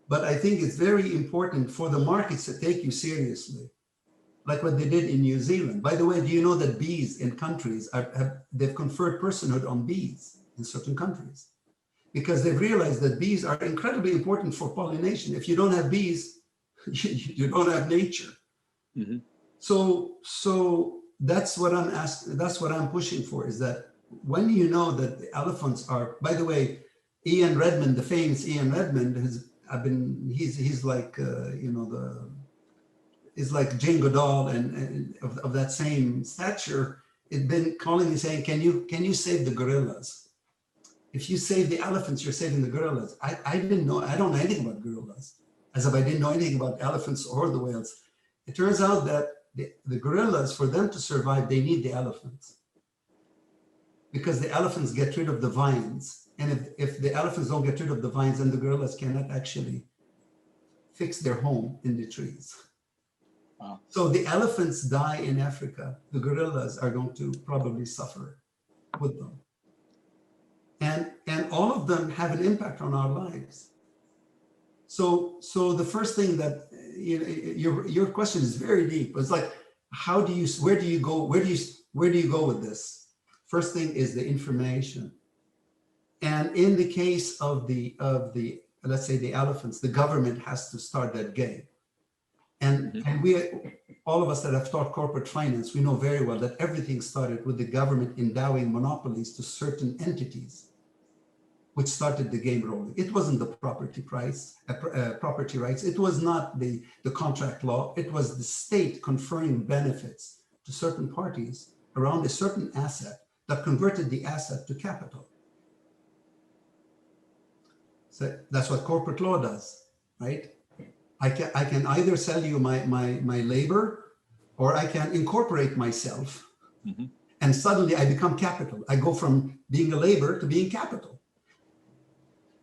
But I think it's very important for the markets to take you seriously, like what they did in New Zealand. By the way, do you know that bees in countries they've conferred personhood on bees in certain countries because they've realized that bees are incredibly important for pollination. If you don't have bees, you don't have nature. Mhm. So that's what I'm asking. That's what I'm pushing for, is that when you know that the elephants are, by the way, Ian Redmond, the famous Ian Redmond, he's like, is like Jane Goodall and of that same stature. It's been calling me saying, can you save the gorillas? If you save the elephants, you're saving the gorillas. I didn't know, I don't know anything about gorillas, as if I didn't know anything about elephants or the whales. It turns out that the gorillas, for them to survive, they need the elephants, because the elephants get rid of the vines. And if the elephants don't get rid of the vines, then the gorillas cannot actually fix their home in the trees. Wow. So the elephants die in Africa. The gorillas are going to probably suffer with them. And all of them have an impact on our lives. So the first thing that, your question is very deep. It's like, where do you go with this? First thing is the information. And in the case of the let's say the elephants, the government has to start that game. And we, all of us that have taught corporate finance, we know very well that everything started with the government endowing monopolies to certain entities, which started the game rolling. It wasn't the property rights. It was not the contract law. It was the state conferring benefits to certain parties around a certain asset that converted the asset to capital. So that's what corporate law does, right? I can either sell you my labor, or I can incorporate myself, and suddenly I become capital. I go from being a labor to being capital.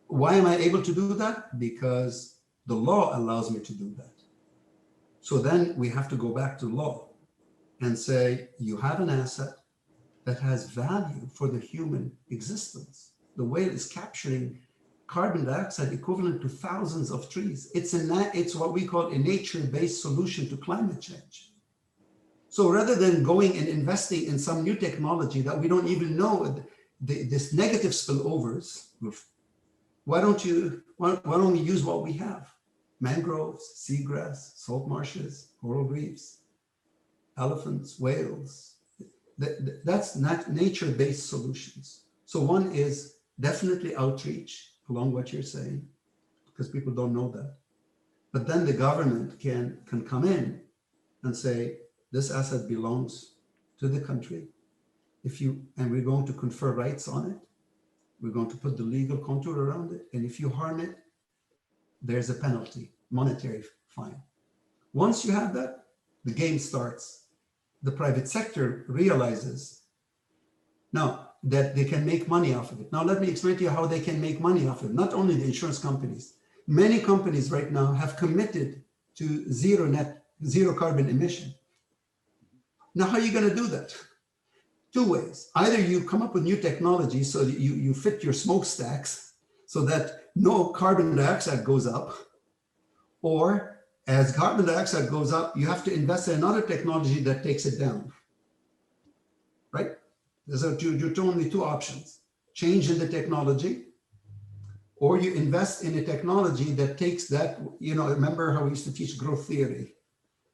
Why am I able to do that? Because the law allows me to do that. So then we have to go back to law and say, you have an asset that has value for the human existence. The whale is capturing carbon dioxide equivalent to thousands of trees. It's what we call a nature-based solution to climate change. So rather than going and investing in some new technology that we don't even know this negative spillovers, why don't we use what we have? Mangroves, seagrass, salt marshes, coral reefs, elephants, whales. That's not nature-based solutions. So one is definitely outreach, along what you're saying, because people don't know that. But then the government can come in and say, this asset belongs to the country. And we're going to confer rights on it. We're going to put the legal contour around it. And if you harm it, there's a penalty, monetary fine. Once you have that, the game starts. The private sector realizes now that they can make money off of it. Now, let me explain to you how they can make money off of it. Not only the insurance companies, many companies right now have committed to zero carbon emission. Now, how are you going to do that? Two ways. Either you come up with new technology so that you fit your smokestacks so that no carbon dioxide goes up, or as carbon dioxide goes up, you have to invest in another technology that takes it down, right? There's only two options: change in the technology, or you invest in a technology that takes that, remember how we used to teach growth theory,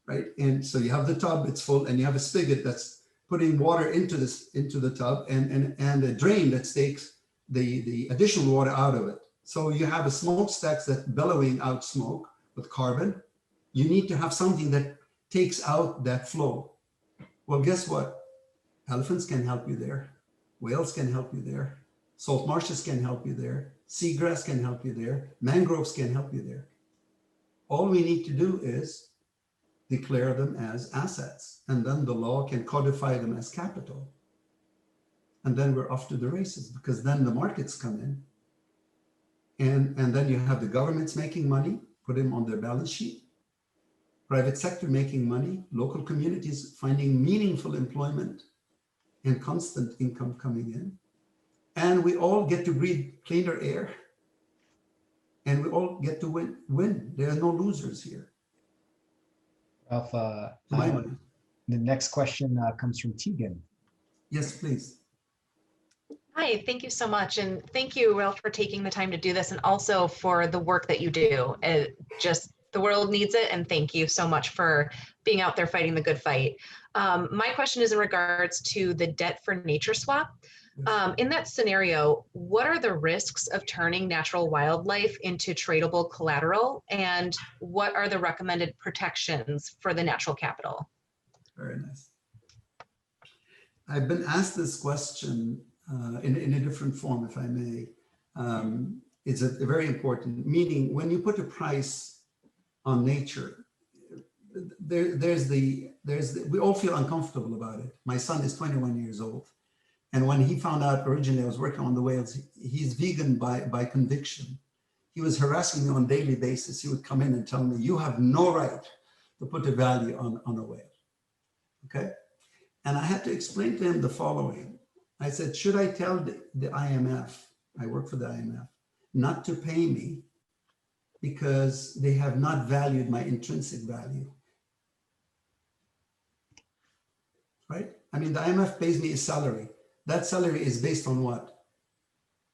right? And so you have the tub, it's full, and you have a spigot that's putting water into the tub, and a drain that takes the additional water out of it. So you have a smokestack that's bellowing out smoke with carbon. You need to have something that takes out that flow. Well, guess what? Elephants can help you there. Whales can help you there. Salt marshes can help you there. Seagrass can help you there. Mangroves can help you there. All we need to do is declare them as assets, and then the law can codify them as capital. And then we're off to the races, because then the markets come in. And then you have the governments making money, put them on their balance sheet, private sector making money, local communities finding meaningful employment and constant income coming in. And we all get to breathe cleaner air. And we all get to win. There are no losers here. Ralph, To my mind. the next question comes from Tegan. Yes, please. Hi, thank you so much. And thank you, Ralph, for taking the time to do this and also for the work that you do. Just the world needs it. And thank you so much for being out there fighting the good fight. My question is in regards to the debt for nature swap. In that scenario, what are the risks of turning natural wildlife into tradable collateral? And what are the recommended protections for the natural capital? Very nice. I've been asked this question in a different form, if I may. It's a very important, meaning when you put a price on nature, we all feel uncomfortable about it. My son is 21 years old. And when he found out originally I was working on the whales, he's vegan by conviction. He was harassing me on a daily basis. He would come in and tell me, you have no right to put a value on a whale, okay? And I had to explain to him the following. I said, should I tell the IMF, I work for the IMF, not to pay me because they have not valued my intrinsic value, right? I mean, the IMF pays me a salary. That salary is based on what?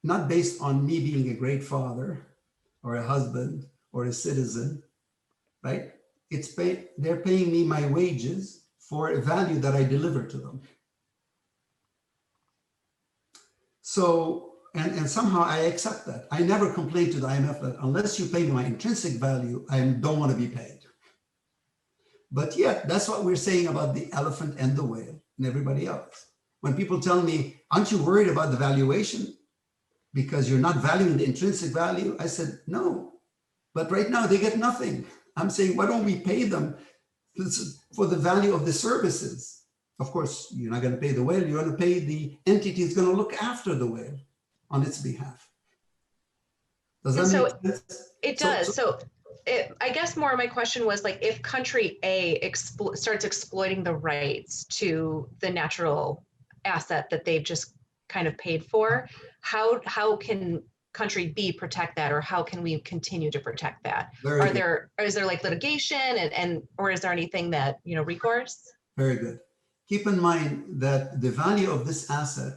Not based on me being a great father or a husband or a citizen, right? They're paying me my wages for a value that I deliver to them. So, and somehow I accept that. I never complain to the IMF that unless you pay me my intrinsic value, I don't want to be paid. But yet, that's what we're saying about the elephant and the whale and everybody else. When people tell me, aren't you worried about the valuation because you're not valuing the intrinsic value? I said, no, but right now they get nothing. I'm saying, why don't we pay them for the value of the services? Of course, you're not going to pay the whale, you're going to pay the entity that's going to look after the whale on its behalf. Does that make sense? It does. I guess more of my question was like, if country A starts exploiting the rights to the natural asset that they've just kind of paid for, how can country B protect that, or how can we continue to protect that? Is there like litigation or is there anything that, recourse? Very good. Keep in mind that the value of this asset,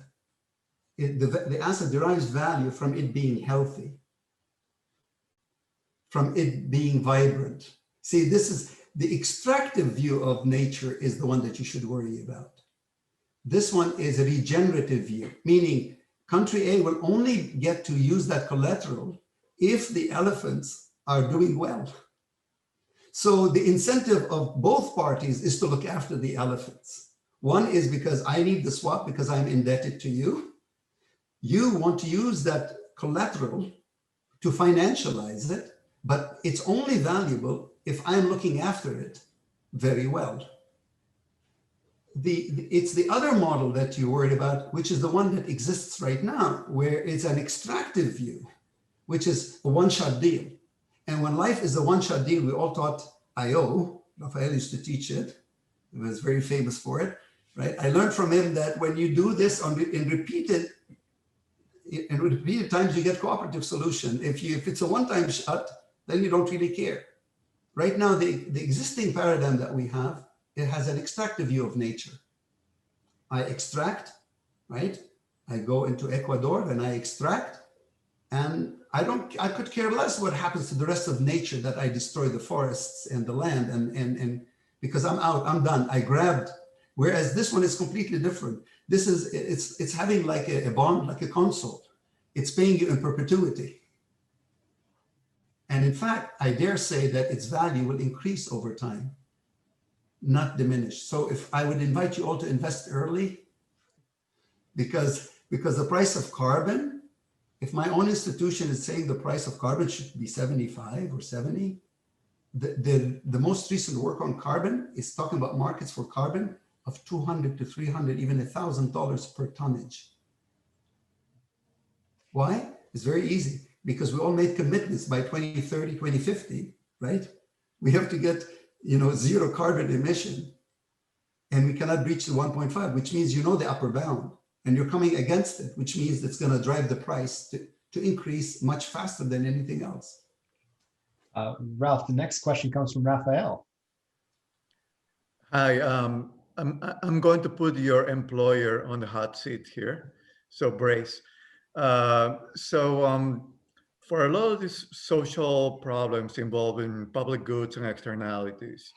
the asset derives value from it being healthy, from it being vibrant. See, this is the extractive view of nature is the one that you should worry about. This one is a regenerative view, meaning country A will only get to use that collateral if the elephants are doing well. So the incentive of both parties is to look after the elephants. One is because I need the swap because I'm indebted to you. You want to use that collateral to financialize it, but it's only valuable if I'm looking after it very well. It's the other model that you're worried about, which is the one that exists right now, where it's an extractive view, which is a one-shot deal. And when life is a one-shot deal, we all taught IO. Rafael used to teach it. He was very famous for it, right? I learned from him that when you do this in repeated times, you get cooperative solution. If it's a one-time shot, then you don't really care. Right now, the existing paradigm that we have, it has an extractive view of nature. I extract, right? I go into Ecuador and I extract, and I could care less what happens to the rest of nature, that I destroy the forests and the land, and because I'm out, I'm done, I grabbed. Whereas this one is completely different. This is, it's having like a bond, like a console. It's paying you in perpetuity. And in fact, I dare say that its value will increase over time, not diminish. So if I would invite you all to invest early, because the price of carbon, if my own institution is saying the price of carbon should be 75 or 70, the most recent work on carbon is talking about markets for carbon of $200 to $300, even $1,000 per tonnage. Why? It's very easy, because we all made commitments by 2030, 2050, right? We have to get, zero carbon emission, and we cannot breach the 1.5, which means the upper bound, and you're coming against it, which means it's going to drive the price to increase much faster than anything else. Ralph, the next question comes from Raphael. Hi, I'm going to put your employer on the hot seat here, so brace. For a lot of these social problems involving public goods and externalities,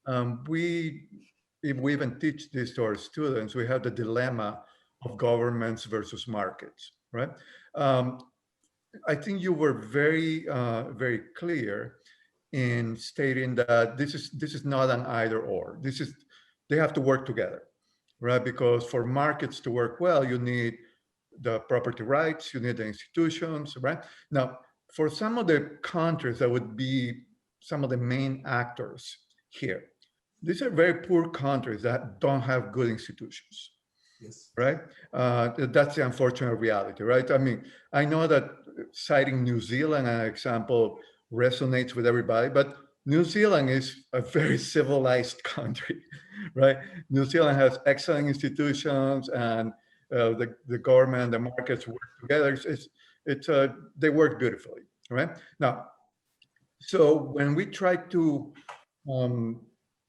if we even teach this to our students, we have the dilemma of governments versus markets, right? I think you were very, very clear in stating that this is not an either or. They have to work together, right? Because for markets to work well, you need the property rights, you need the institutions, right? Now, for some of the countries that would be some of the main actors here, these are very poor countries that don't have good institutions. Yes. Right? That's the unfortunate reality, right? I mean, I know that citing New Zealand as an example resonates with everybody, but New Zealand is a very civilized country, right? New Zealand has excellent institutions, and the government, the markets work together. They work beautifully, right? Now, so when we try to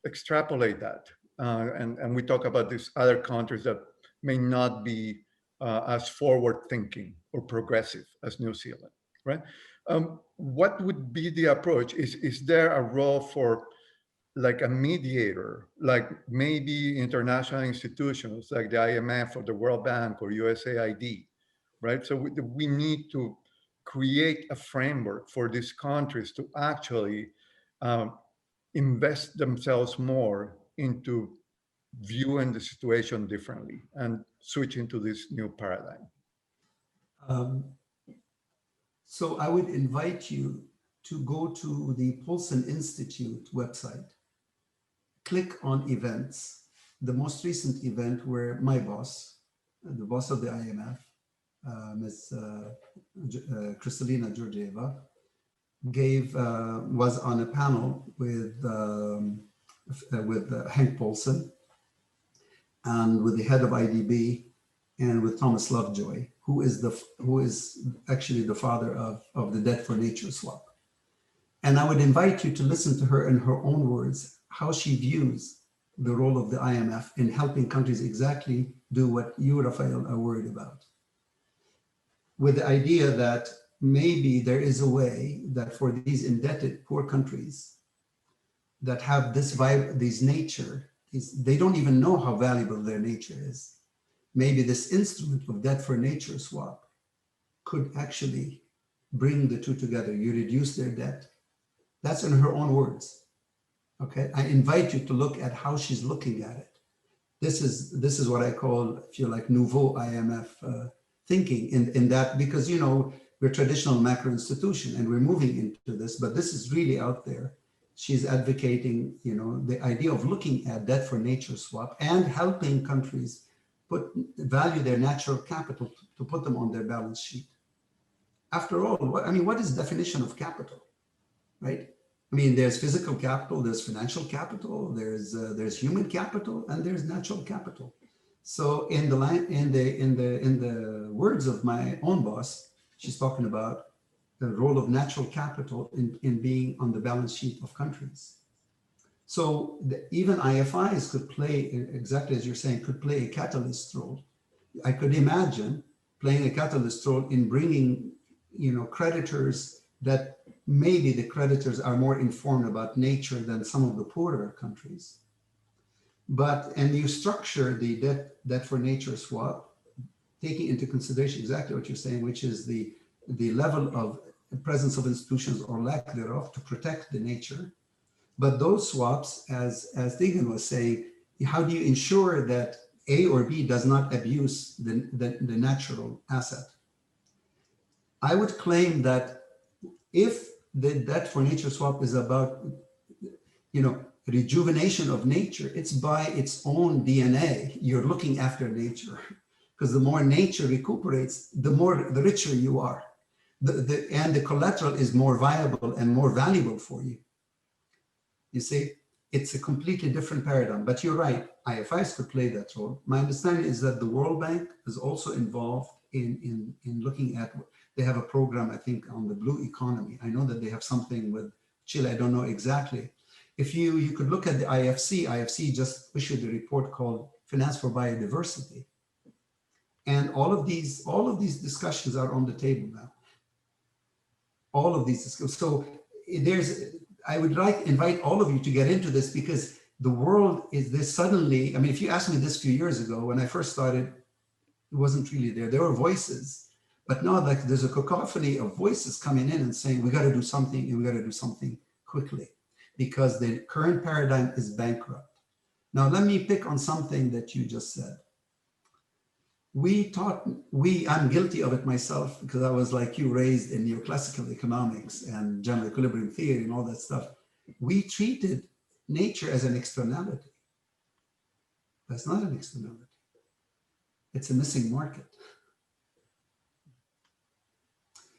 extrapolate that, and we talk about these other countries that may not be as forward-thinking or progressive as New Zealand, right? What would be the approach? Is there a role for like a mediator, like maybe international institutions like the IMF or the World Bank or USAID, right? So we need to create a framework for these countries to actually invest themselves more into viewing the situation differently and switching to this new paradigm. So I would invite you to go to the Paulson Institute website, click on events. The most recent event where my boss, the boss of the IMF, Ms. Kristalina Georgieva, was on a panel with Hank Paulson and with the head of IDB and with Thomas Lovejoy, who is actually the father of the Debt for Nature swap. And I would invite you to listen to her in her own words, how she views the role of the IMF in helping countries exactly do what you, Raphael, are worried about. With the idea that maybe there is a way that for these indebted poor countries that have this nature, they don't even know how valuable their nature is. Maybe this instrument of Debt for Nature swap could actually bring the two together. You reduce their debt. That's in her own words. Okay, I invite you to look at how she's looking at it. This is what I call, if you like, nouveau IMF thinking in that, because we're a traditional macro institution and we're moving into this, but this is really out there. She's advocating, the idea of looking at Debt for Nature swap and helping countries value their natural capital to put them on their balance sheet. After all, what is the definition of capital, right? I mean, there's physical capital, there's financial capital, there's human capital, and there's natural capital. So in the words of my own boss, she's talking about the role of natural capital in being on the balance sheet of countries. So even IFIs could play, exactly as you're saying, could play a catalyst role. I could imagine playing a catalyst role in bringing, creditors that maybe the creditors are more informed about nature than some of the poorer countries. And you structure the debt for nature swap, taking into consideration exactly what you're saying, which is the level of presence of institutions or lack thereof to protect the nature. But those swaps, as Tegan was saying, how do you ensure that A or B does not abuse the natural asset? I would claim that if the Debt for Nature swap is about rejuvenation of nature, it's by its own DNA. You're looking after nature, because the more nature recuperates, the richer you are. And the collateral is more viable and more valuable for you. You see, it's a completely different paradigm. But you're right, IFIs could play that role. My understanding is that the World Bank is also involved in looking at, they have a program, I think, on the blue economy. I know that they have something with Chile, I don't know exactly. If you could look at the IFC just issued a report called Finance for Biodiversity. And all of these discussions are on the table now. All of these discussions. So I would invite all of you to get into this, because the world is this suddenly, I mean, if you asked me this a few years ago, when I first started, it wasn't really there. There were voices, but now like there's a cacophony of voices coming in and saying, we got to do something, and we got to do something quickly, because the current paradigm is bankrupt. Now, let me pick on something that you just said. I'm guilty of it myself, because I was like you, raised in neoclassical economics and general equilibrium theory and all that stuff. We treated nature as an externality. That's not an externality. It's a missing market.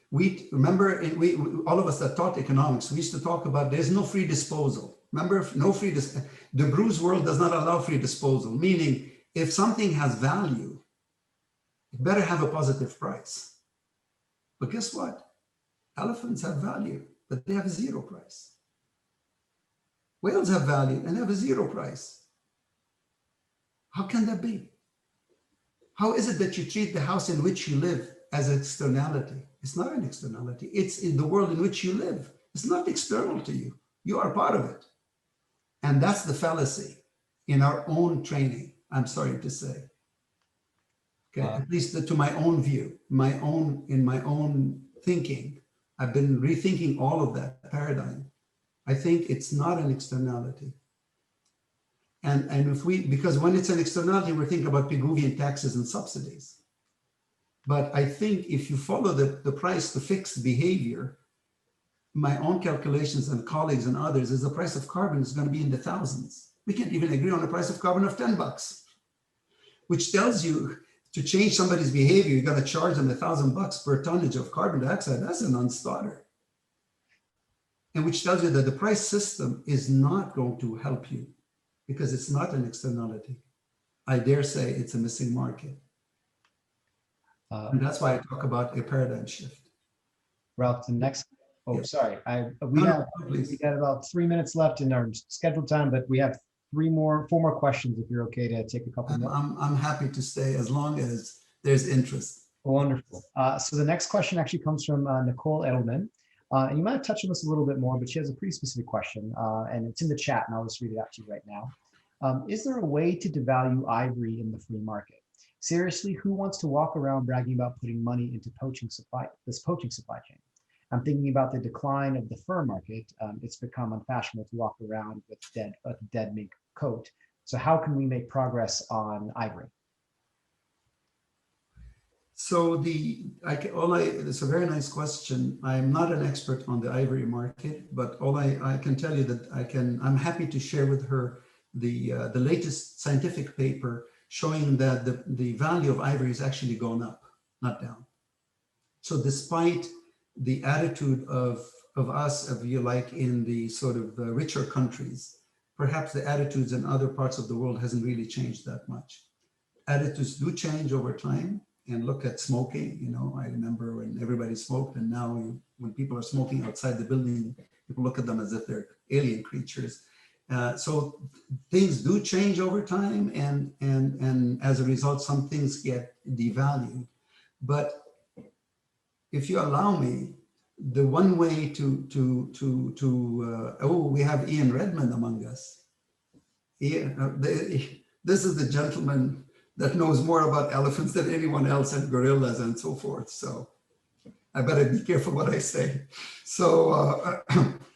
We remember, all of us that taught economics, we used to talk about there's no free disposal. Remember, no free disposal. The Bruce world does not allow free disposal, meaning if something has value, it better have a positive price. But guess what? Elephants have value, but they have a zero price. Whales have value and have a zero price. How can that be? How is it that you treat the house in which you live as an externality? It's not an externality. It's in the world in which you live. It's not external to you. You are part of it. And that's the fallacy in our own training, I'm sorry to say. Okay, at least to my own view, in my own thinking, I've been rethinking all of that paradigm. I think it's not an externality. And because when it's an externality, we're thinking about Pigouvian taxes and subsidies. But I think if you follow the price to fixed behavior, my own calculations and colleagues and others, is the price of carbon is going to be in the thousands. We can't even agree on a price of carbon of $10, which tells you to change somebody's behavior, you got to charge them $1,000 per tonnage of carbon dioxide. That's a non-starter. And which tells you that the price system is not going to help you, because it's not an externality. I dare say it's a missing market. And that's why I talk about a paradigm shift. Ralph, the next, Yes. sorry. We got about 3 minutes left in our scheduled time, but we have four more questions if you're okay to take a couple more. I'm happy to stay as long as there's interest. Wonderful. So the next question actually comes from Nicole Edelman. And you might have touched on this a little bit more, but she has a pretty specific question, and it's in the chat, and I'll just read it out to you right now. Is there a way to devalue ivory in the free market? Seriously, who wants to walk around bragging about putting money into this poaching supply chain? I'm thinking about the decline of the fur market. It's become unfashionable to walk around with a dead mink coat. So how can we make progress on ivory? So it's a very nice question. I'm not an expert on the ivory market, but all I can tell you that I'm happy to share with her the latest scientific paper showing that the value of ivory has actually gone up, not down. So despite the attitude of us, if you like, in the sort of richer countries, perhaps the attitudes in other parts of the world hasn't really changed that much. Attitudes do change over time. And look at smoking, I remember when everybody smoked, and now when people are smoking outside the building, people look at them as if they're alien creatures. So things do change over time, and as a result, some things get devalued. But if you allow me, the one way we have Ian Redmond among us. This is the gentleman that knows more about elephants than anyone else, and gorillas and so forth. So I better be careful what I say. So,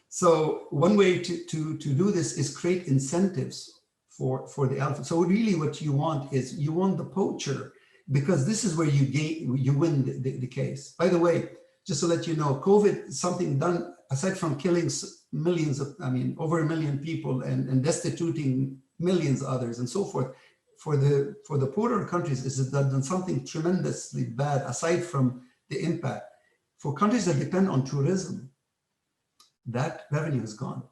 so one way to do this is create incentives for the elephant. So really what you want is you want the poacher, because this is where you win the case. By the way, just to let you know, COVID, something done aside from killing millions of, I mean, over 1 million people and destituting millions others and so forth, for the poorer countries, is it done something tremendously bad aside from the impact. For countries that depend on tourism, that revenue is gone.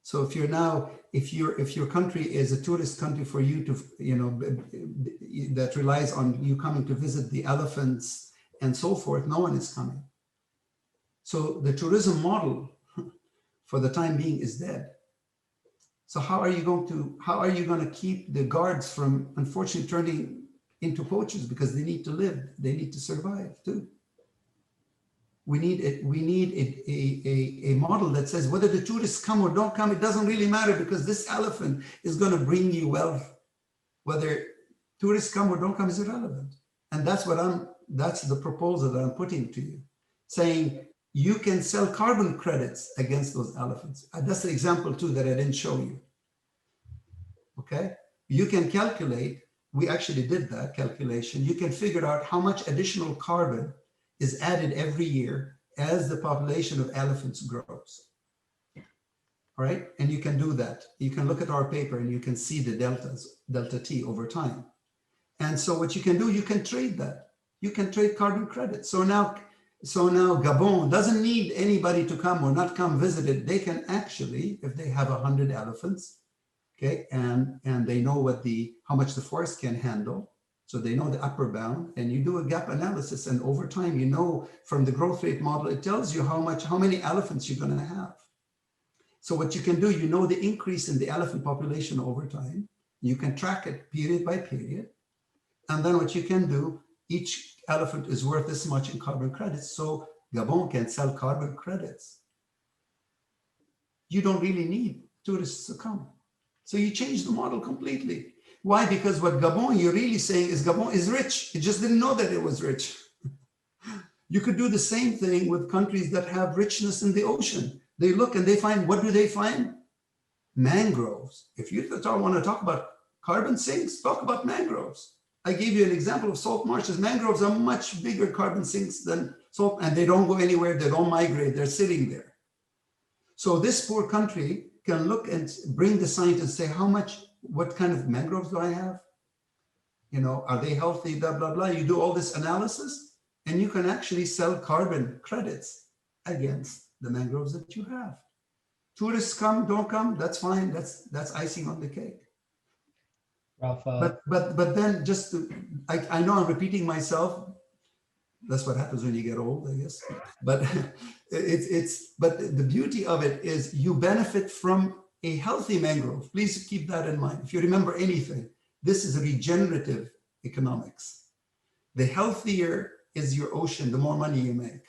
So if your country is a tourist country for you to, that relies on you coming to visit the elephants and so forth, no one is coming. So the tourism model for the time being is dead. So how are you going to keep the guards from unfortunately turning into poachers, because they need to live, they need to survive too. We need a model that says whether the tourists come or don't come, it doesn't really matter, because this elephant is going to bring you wealth. Whether tourists come or don't come is irrelevant. And that's the proposal that I'm putting to you, saying you can sell carbon credits against those elephants. That's the example too that I didn't show you. Okay, you can calculate, we actually did that calculation. You can figure out how much additional carbon is added every year as the population of elephants grows. All right, and you can do that. You can look at our paper and you can see the deltas, delta T over time. And so what you can do, you can trade that. You can trade carbon credits. So now Gabon doesn't need anybody to come or not come visit it. They can actually, if they have 100 elephants, okay, and they know how much the forest can handle, so they know the upper bound, and you do a gap analysis, and over time, you know, from the growth rate model, it tells you how many elephants you're going to have. So what you can do, you know the increase in the elephant population over time. You can track it period by period. And then what you can do, each elephant is worth this much in carbon credits. So Gabon can sell carbon credits. You don't really need tourists to come. So you change the model completely. Why? Because what Gabon, you're really saying is Gabon is rich. It just didn't know that it was rich. You could do the same thing with countries that have richness in the ocean. They look and they find, what do they find? Mangroves. If you want to talk about carbon sinks, talk about mangroves. I gave you an example of salt marshes. Mangroves are much bigger carbon sinks than salt, and they don't go anywhere. They don't migrate. They're sitting there. So this poor country can look and bring the scientists and say, what kind of mangroves do I have? Are they healthy, blah, blah, blah. You do all this analysis and you can actually sell carbon credits against the mangroves that you have. Tourists come, don't come, that's fine. That's icing on the cake. Ralph, but then I know I'm repeating myself. That's what happens when you get old, I guess. But but the beauty of it is you benefit from a healthy mangrove. Please keep that in mind. If you remember anything, this is regenerative economics. The healthier is your ocean, the more money you make.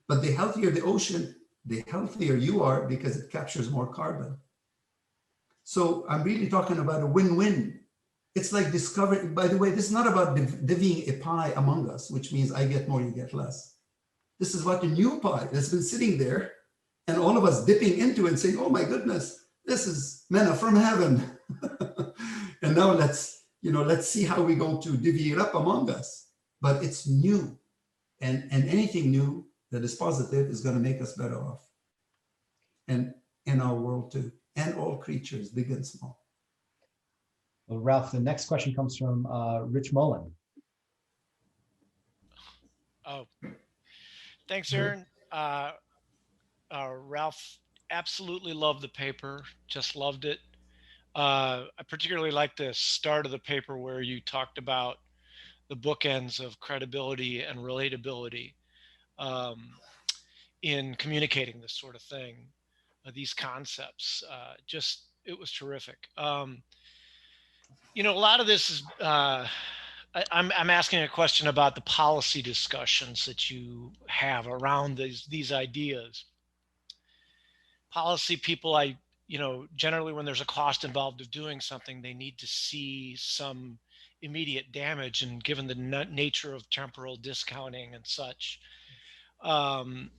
But the healthier the ocean, the healthier you are, because it captures more carbon. So I'm really talking about a win-win. It's like discovering, by the way, this is not about divvying a pie among us, which means I get more, you get less. This is about a new pie that's been sitting there and all of us dipping into it and saying, oh my goodness, this is manna from heaven. And now let's see how we're going to divvy it up among us. But it's new, and anything new that is positive is going to make us better off. And in our world too, and all creatures, big and small. Well, Ralph, the next question comes from Rich Mullen. Oh, thanks, Aaron. Ralph, absolutely loved the paper, just loved it. I particularly like the start of the paper where you talked about the bookends of credibility and relatability in communicating this sort of thing, these concepts. It was terrific. A lot of this is, I'm asking a question about the policy discussions that you have around these ideas. Policy people, generally when there's a cost involved of doing something, they need to see some immediate damage, and given the nature of temporal discounting and such, you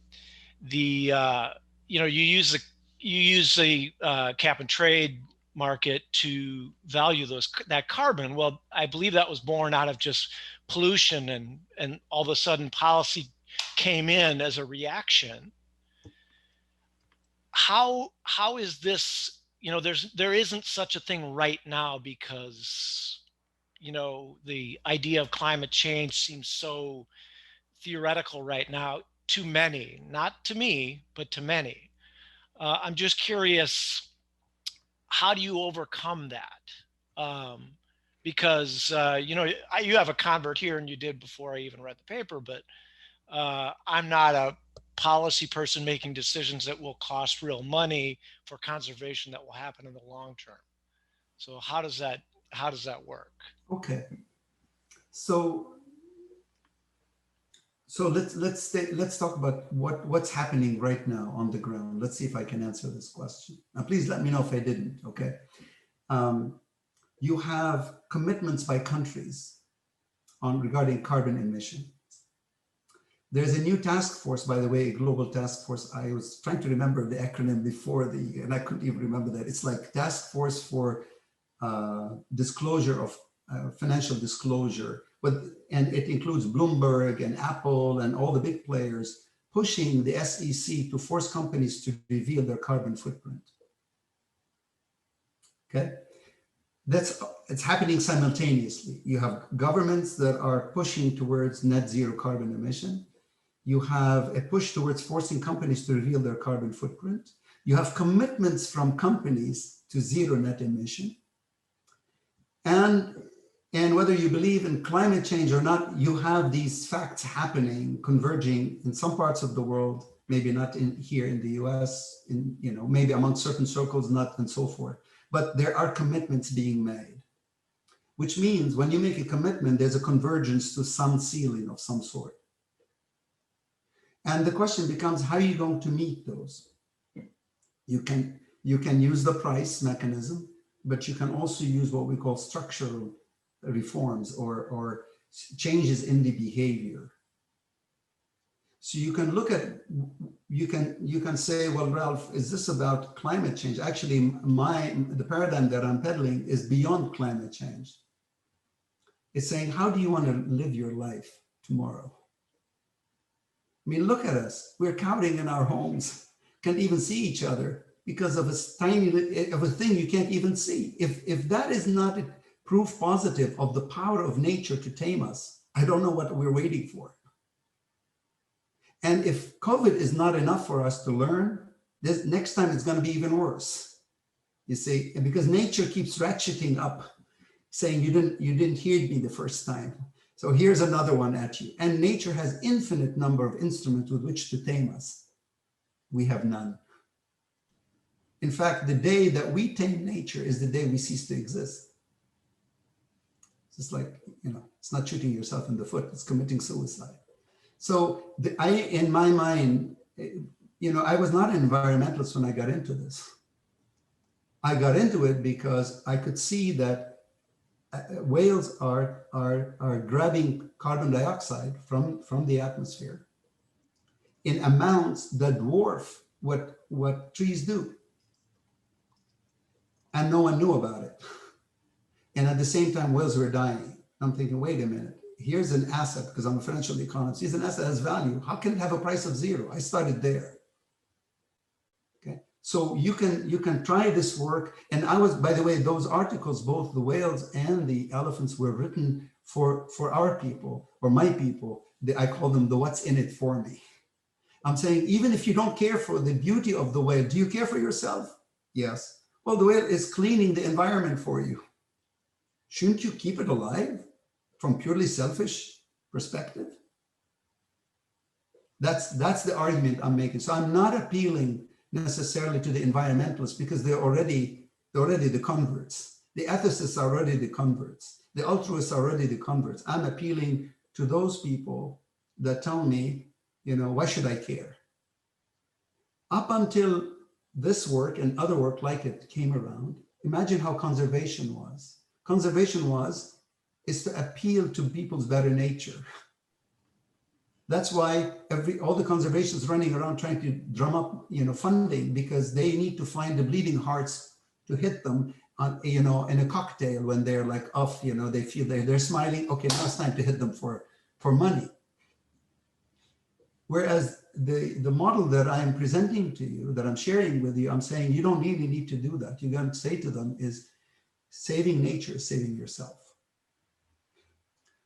use the cap and trade market to value that carbon. Well, I believe that was born out of just pollution, and all of a sudden policy came in as a reaction how is this, there isn't such a thing right now because, the idea of climate change seems so theoretical right now to many, not to me, but to many. I'm just curious, how do you overcome that? Because you have a convert here, and you did before I even read the paper. But I'm not a policy person making decisions that will cost real money for conservation that will happen in the long term. So how does that work? Okay. So let's talk about what's happening right now on the ground. Let's see if I can answer this question. Now, please let me know if I didn't. Okay. You have commitments by countries regarding carbon emission. There's a new task force, by the way, a global task force. I was trying to remember the acronym and I couldn't even remember that. It's like Task Force for Disclosure of Financial Disclosure. And it includes Bloomberg and Apple and all the big players pushing the SEC to force companies to reveal their carbon footprint. Okay, it's happening simultaneously. You have governments that are pushing towards net zero carbon emission. You have a push towards forcing companies to reveal their carbon footprint. You have commitments from companies to zero net emission. And whether you believe in climate change or not, you have these facts happening, converging in some parts of the world, maybe not here in the US, maybe among certain circles, not, and so forth. But there are commitments being made, which means when you make a commitment, there's a convergence to some ceiling of some sort. And the question becomes, how are you going to meet those? You can use the price mechanism, but you can also use what we call structural reforms or changes in the behavior. So you can look at, you can say, well, Ralph, is this about climate change? Actually, the paradigm that I'm peddling is beyond climate change. It's saying, how do you want to live your life tomorrow? I mean, look at us. We're counting in our homes, can't even see each other because of a thing you can't even see. If that is not proof positive of the power of nature to tame us, I don't know what we're waiting for. And if COVID is not enough for us to learn, this next time it's going to be even worse. You see, and because nature keeps ratcheting up, saying you didn't hear me the first time. So here's another one at you. And nature has infinite number of instruments with which to tame us. We have none. In fact, the day that we tame nature is the day we cease to exist. It's just like, it's not shooting yourself in the foot, it's committing suicide. So in my mind, I was not an environmentalist when I got into this. I got into it because I could see that whales are grabbing carbon dioxide from the atmosphere in amounts that dwarf what trees do. And no one knew about it. And at the same time, whales were dying. I'm thinking, wait a minute, here's an asset, because I'm a financial economist, here's an asset that has value. How can it have a price of zero? I started there. Okay, so you can try this work. And by the way, those articles, both the whales and the elephants, were written for our people, or my people. I call them the what's in it for me. I'm saying, even if you don't care for the beauty of the whale, do you care for yourself? Yes. Well, the whale is cleaning the environment for you. Shouldn't you keep it alive from purely selfish perspective? That's the argument I'm making. So I'm not appealing necessarily to the environmentalists because they're already the converts. The ethicists are already the converts. The altruists are already the converts. I'm appealing to those people that tell me, why should I care? Up until this work and other work like it came around, imagine how conservation was. Conservation is to appeal to people's better nature. That's why all the conservationists running around trying to drum up, funding, because they need to find the bleeding hearts to hit them on, in a cocktail when they're like off, they feel they're smiling. Okay, now it's time to hit them for money. Whereas the model that I am presenting to you, that I'm sharing with you, I'm saying you don't really need to do that. You're going to say to them is saving nature, saving yourself.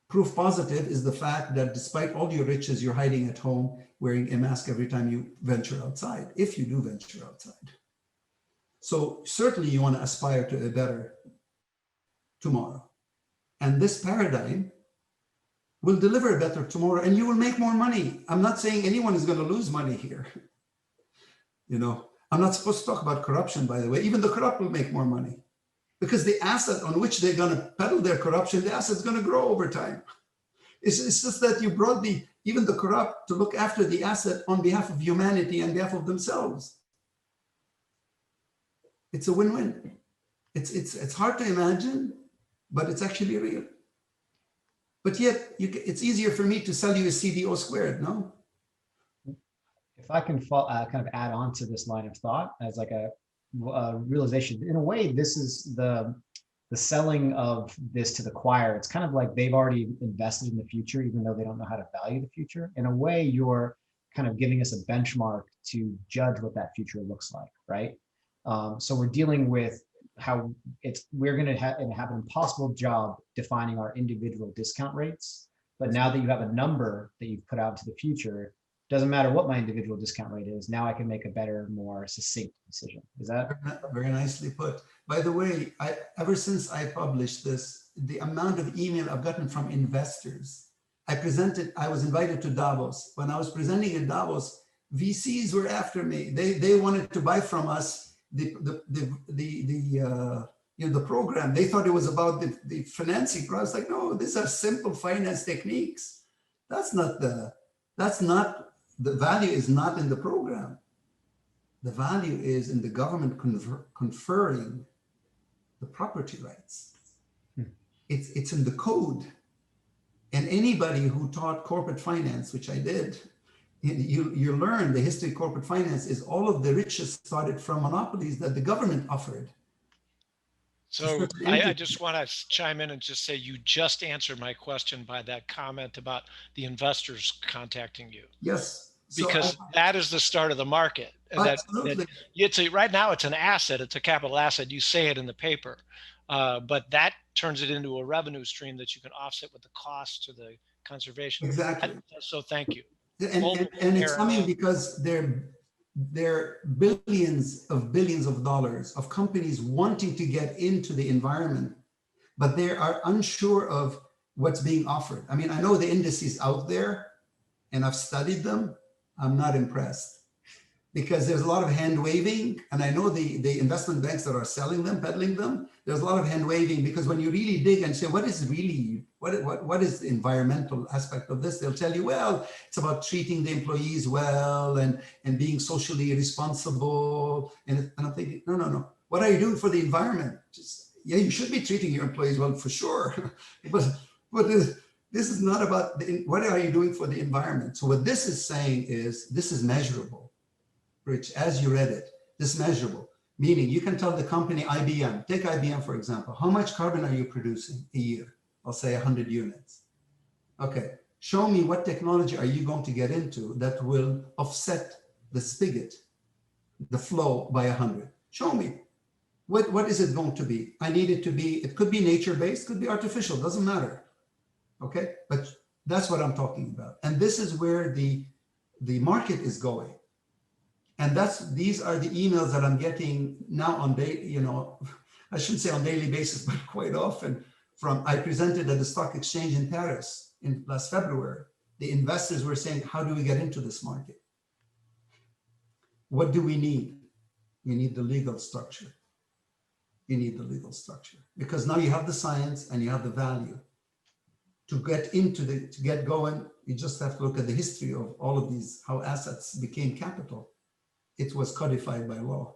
Proof positive is the fact that despite all your riches, you're hiding at home, wearing a mask every time you venture outside, if you do venture outside. So certainly you want to aspire to a better tomorrow. And this paradigm will deliver a better tomorrow, and you will make more money. I'm not saying anyone is going to lose money here. You know, I'm not supposed to talk about corruption, by the way. Even the corrupt will make more money, because the asset on which they're going to peddle their corruption, the asset's going to grow over time. It's just that you brought even the corrupt to look after the asset on behalf of humanity and behalf of themselves. It's a win-win. It's hard to imagine, but it's actually real. But yet, it's easier for me to sell you a CDO squared, no? If I can kind of add on to this line of thought as like a realization, in a way, this is the selling of this to the choir. It's kind of like they've already invested in the future, even though they don't know how to value the future. In a way, you're kind of giving us a benchmark to judge what that future looks like, right? So we're dealing with how we're going to have an impossible job defining our individual discount rates. But now that you have a number that you've put out to the future, doesn't matter what my individual discount rate is, now I can make a better, more succinct decision. Is that very nicely put? By the way, ever since I published this, the amount of email I've gotten from investors, I was invited to Davos. When I was presenting in Davos, VCs were after me. They wanted to buy from us the program. They thought it was about the financing. I was like, no, these are simple finance techniques. The value is not in the program. The value is in the government conferring the property rights. It's in the code. And anybody who taught corporate finance, which I did, you learn the history of corporate finance is all of the riches started from monopolies that the government offered. So I just want to chime in and just say you just answered my question by that comment about the investors contacting you. Yes. Because that is the start of the market. Absolutely. Right now it's an asset, it's a capital asset. You say it in the paper, but that turns it into a revenue stream that you can offset with the cost to the conservation. Exactly. So thank you. And it's coming because there are billions of dollars of companies wanting to get into the environment, but they are unsure of what's being offered. I mean, I know the indices out there and I've studied them. I'm not impressed because there's a lot of hand waving, and I know the investment banks that are selling them, peddling them, there's a lot of hand waving, because when you really dig and say, what is the environmental aspect of this? They'll tell you, well, it's about treating the employees well and being socially responsible. And I'm thinking, no. What are you doing for the environment? Yeah, you should be treating your employees well for sure. but this is not about what are you doing for the environment. So what this is saying is this is measurable, Rich, as you read it, this measurable, meaning you can tell the company IBM, take IBM for example, how much carbon are you producing a year? I'll say 100 units. Okay, show me what technology are you going to get into that will offset the spigot, the flow by 100. Show me. What is it going to be? I need it to be, it could be nature-based, could be artificial, doesn't matter. Okay, but that's what I'm talking about. And this is where the market is going. And these are the emails that I'm getting now on I shouldn't say on daily basis, but quite often I presented at the stock exchange in Paris in last February. The investors were saying, how do we get into this market? What do we need? We need the legal structure. You need the legal structure because now you have the science and you have the value. To get going, you just have to look at the history of all of these, how assets became capital. It was codified by law.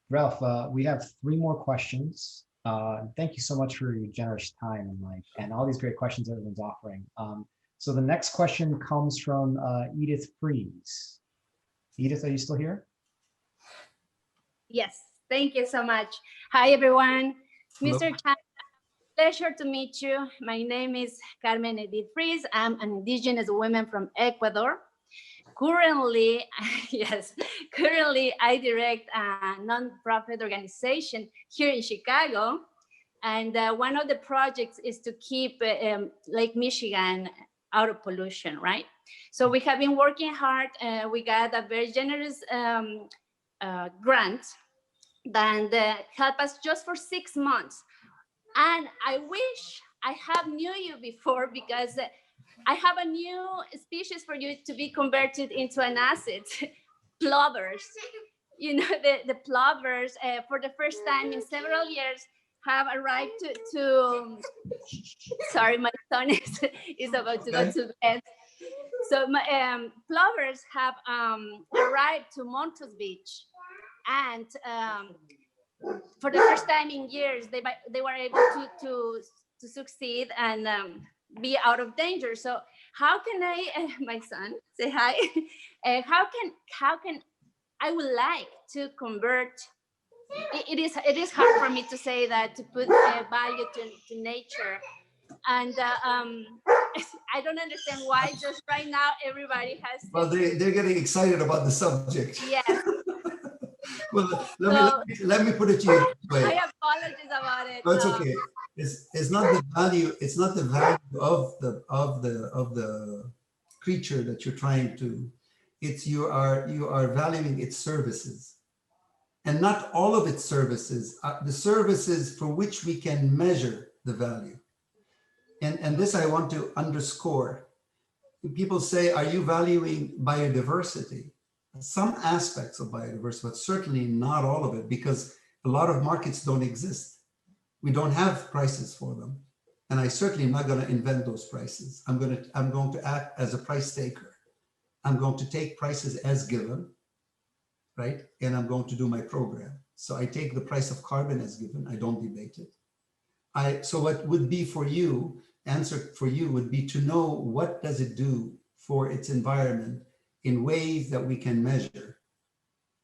Ralph, we have 3 more questions. Thank you so much for your generous time and all these great questions everyone's offering. So the next question comes from Edith Freeze. Edith, are you still here? Yes, thank you so much. Hi, everyone. Hello. Mr. Chan, pleasure to meet you. My name is Carmen Edith Fries. I'm an indigenous woman from Ecuador. Currently, yes, currently I direct a nonprofit organization here in Chicago. And one of the projects is to keep Lake Michigan out of pollution, right? So we have been working hard. We got a very generous grant that helped us just for 6 months. And I wish I have knew you before, because I have a new species for you to be converted into an asset, plovers. You know, the plovers for the first time in several years have arrived to sorry, my son is about to go to bed. So plovers have arrived to Montrose Beach, and for the first time in years, they were able to succeed and be out of danger. So how can I, my son, say hi? How can I would like to convert? It is hard for me to say that, to put value to nature, and I don't understand why just right now everybody has. Well, they're getting excited about the subject. Yes. Well, let me put it to you this way. I apologize about it. No, it's okay. It's not the value. It's not the value of the creature that you're trying to. It's you are valuing its services, and not all of its services. The services for which we can measure the value. And this I want to underscore. People say, "Are you valuing biodiversity?" Some aspects of biodiversity, but certainly not all of it, because a lot of markets don't exist. We don't have prices for them. And I certainly am not going to invent those prices. I'm going to act as a price taker. I'm going to take prices as given, right? And I'm going to do my program. So I take the price of carbon as given. I don't debate it. So what would be for you, answer for you would be to know, what does it do for its environment in ways that we can measure?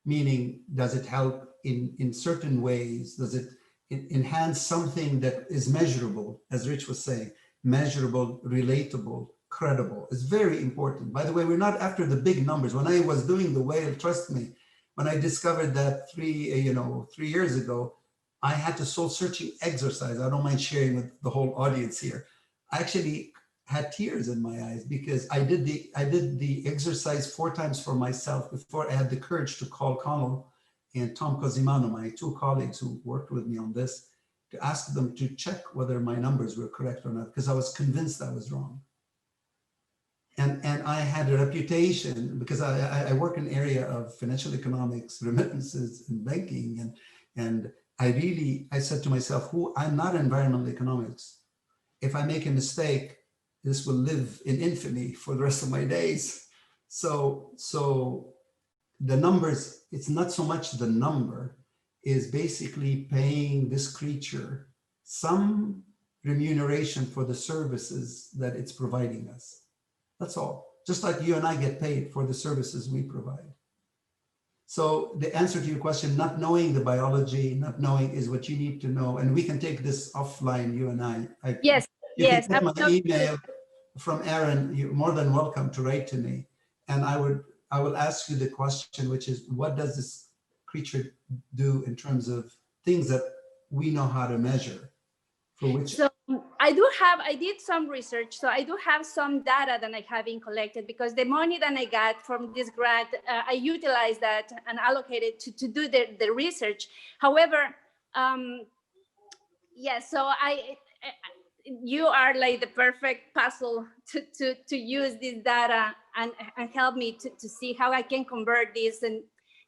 Meaning, does it help in certain ways? Does it enhance something that is measurable, as Rich was saying, measurable, relatable, credible? It's very important. By the way, we're not after the big numbers. When I was doing the whale, trust me, when I discovered that 3 years ago, I had to soul searching exercise. I don't mind sharing with the whole audience here. I actually had tears in my eyes, because I did the exercise 4 times for myself before I had the courage to call Connell and Tom Cosimano, my 2 colleagues who worked with me on this, to ask them to check whether my numbers were correct or not, because I was convinced I was wrong. And I had a reputation, because I work in an area of financial economics, remittances, and banking, and I said to myself, I'm not environmental economics. If I make a mistake, this will live in infamy for the rest of my days. So the numbers, it's not so much the number, is basically paying this creature some remuneration for the services that it's providing us. That's all. Just like you and I get paid for the services we provide. So the answer to your question, not knowing the biology, not knowing, is what you need to know. And we can take this offline, you and I. Yes. You can get my email from Aaron. You're more than welcome to write to me. And I will ask you the question, which is, what does this creature do in terms of things that we know how to measure? For which. So I did some research. So I do have some data that I have been collected, because the money that I got from this grant, I utilized that and allocated to do the research. However, so you are like the perfect puzzle to use this data and help me to see how I can convert this. And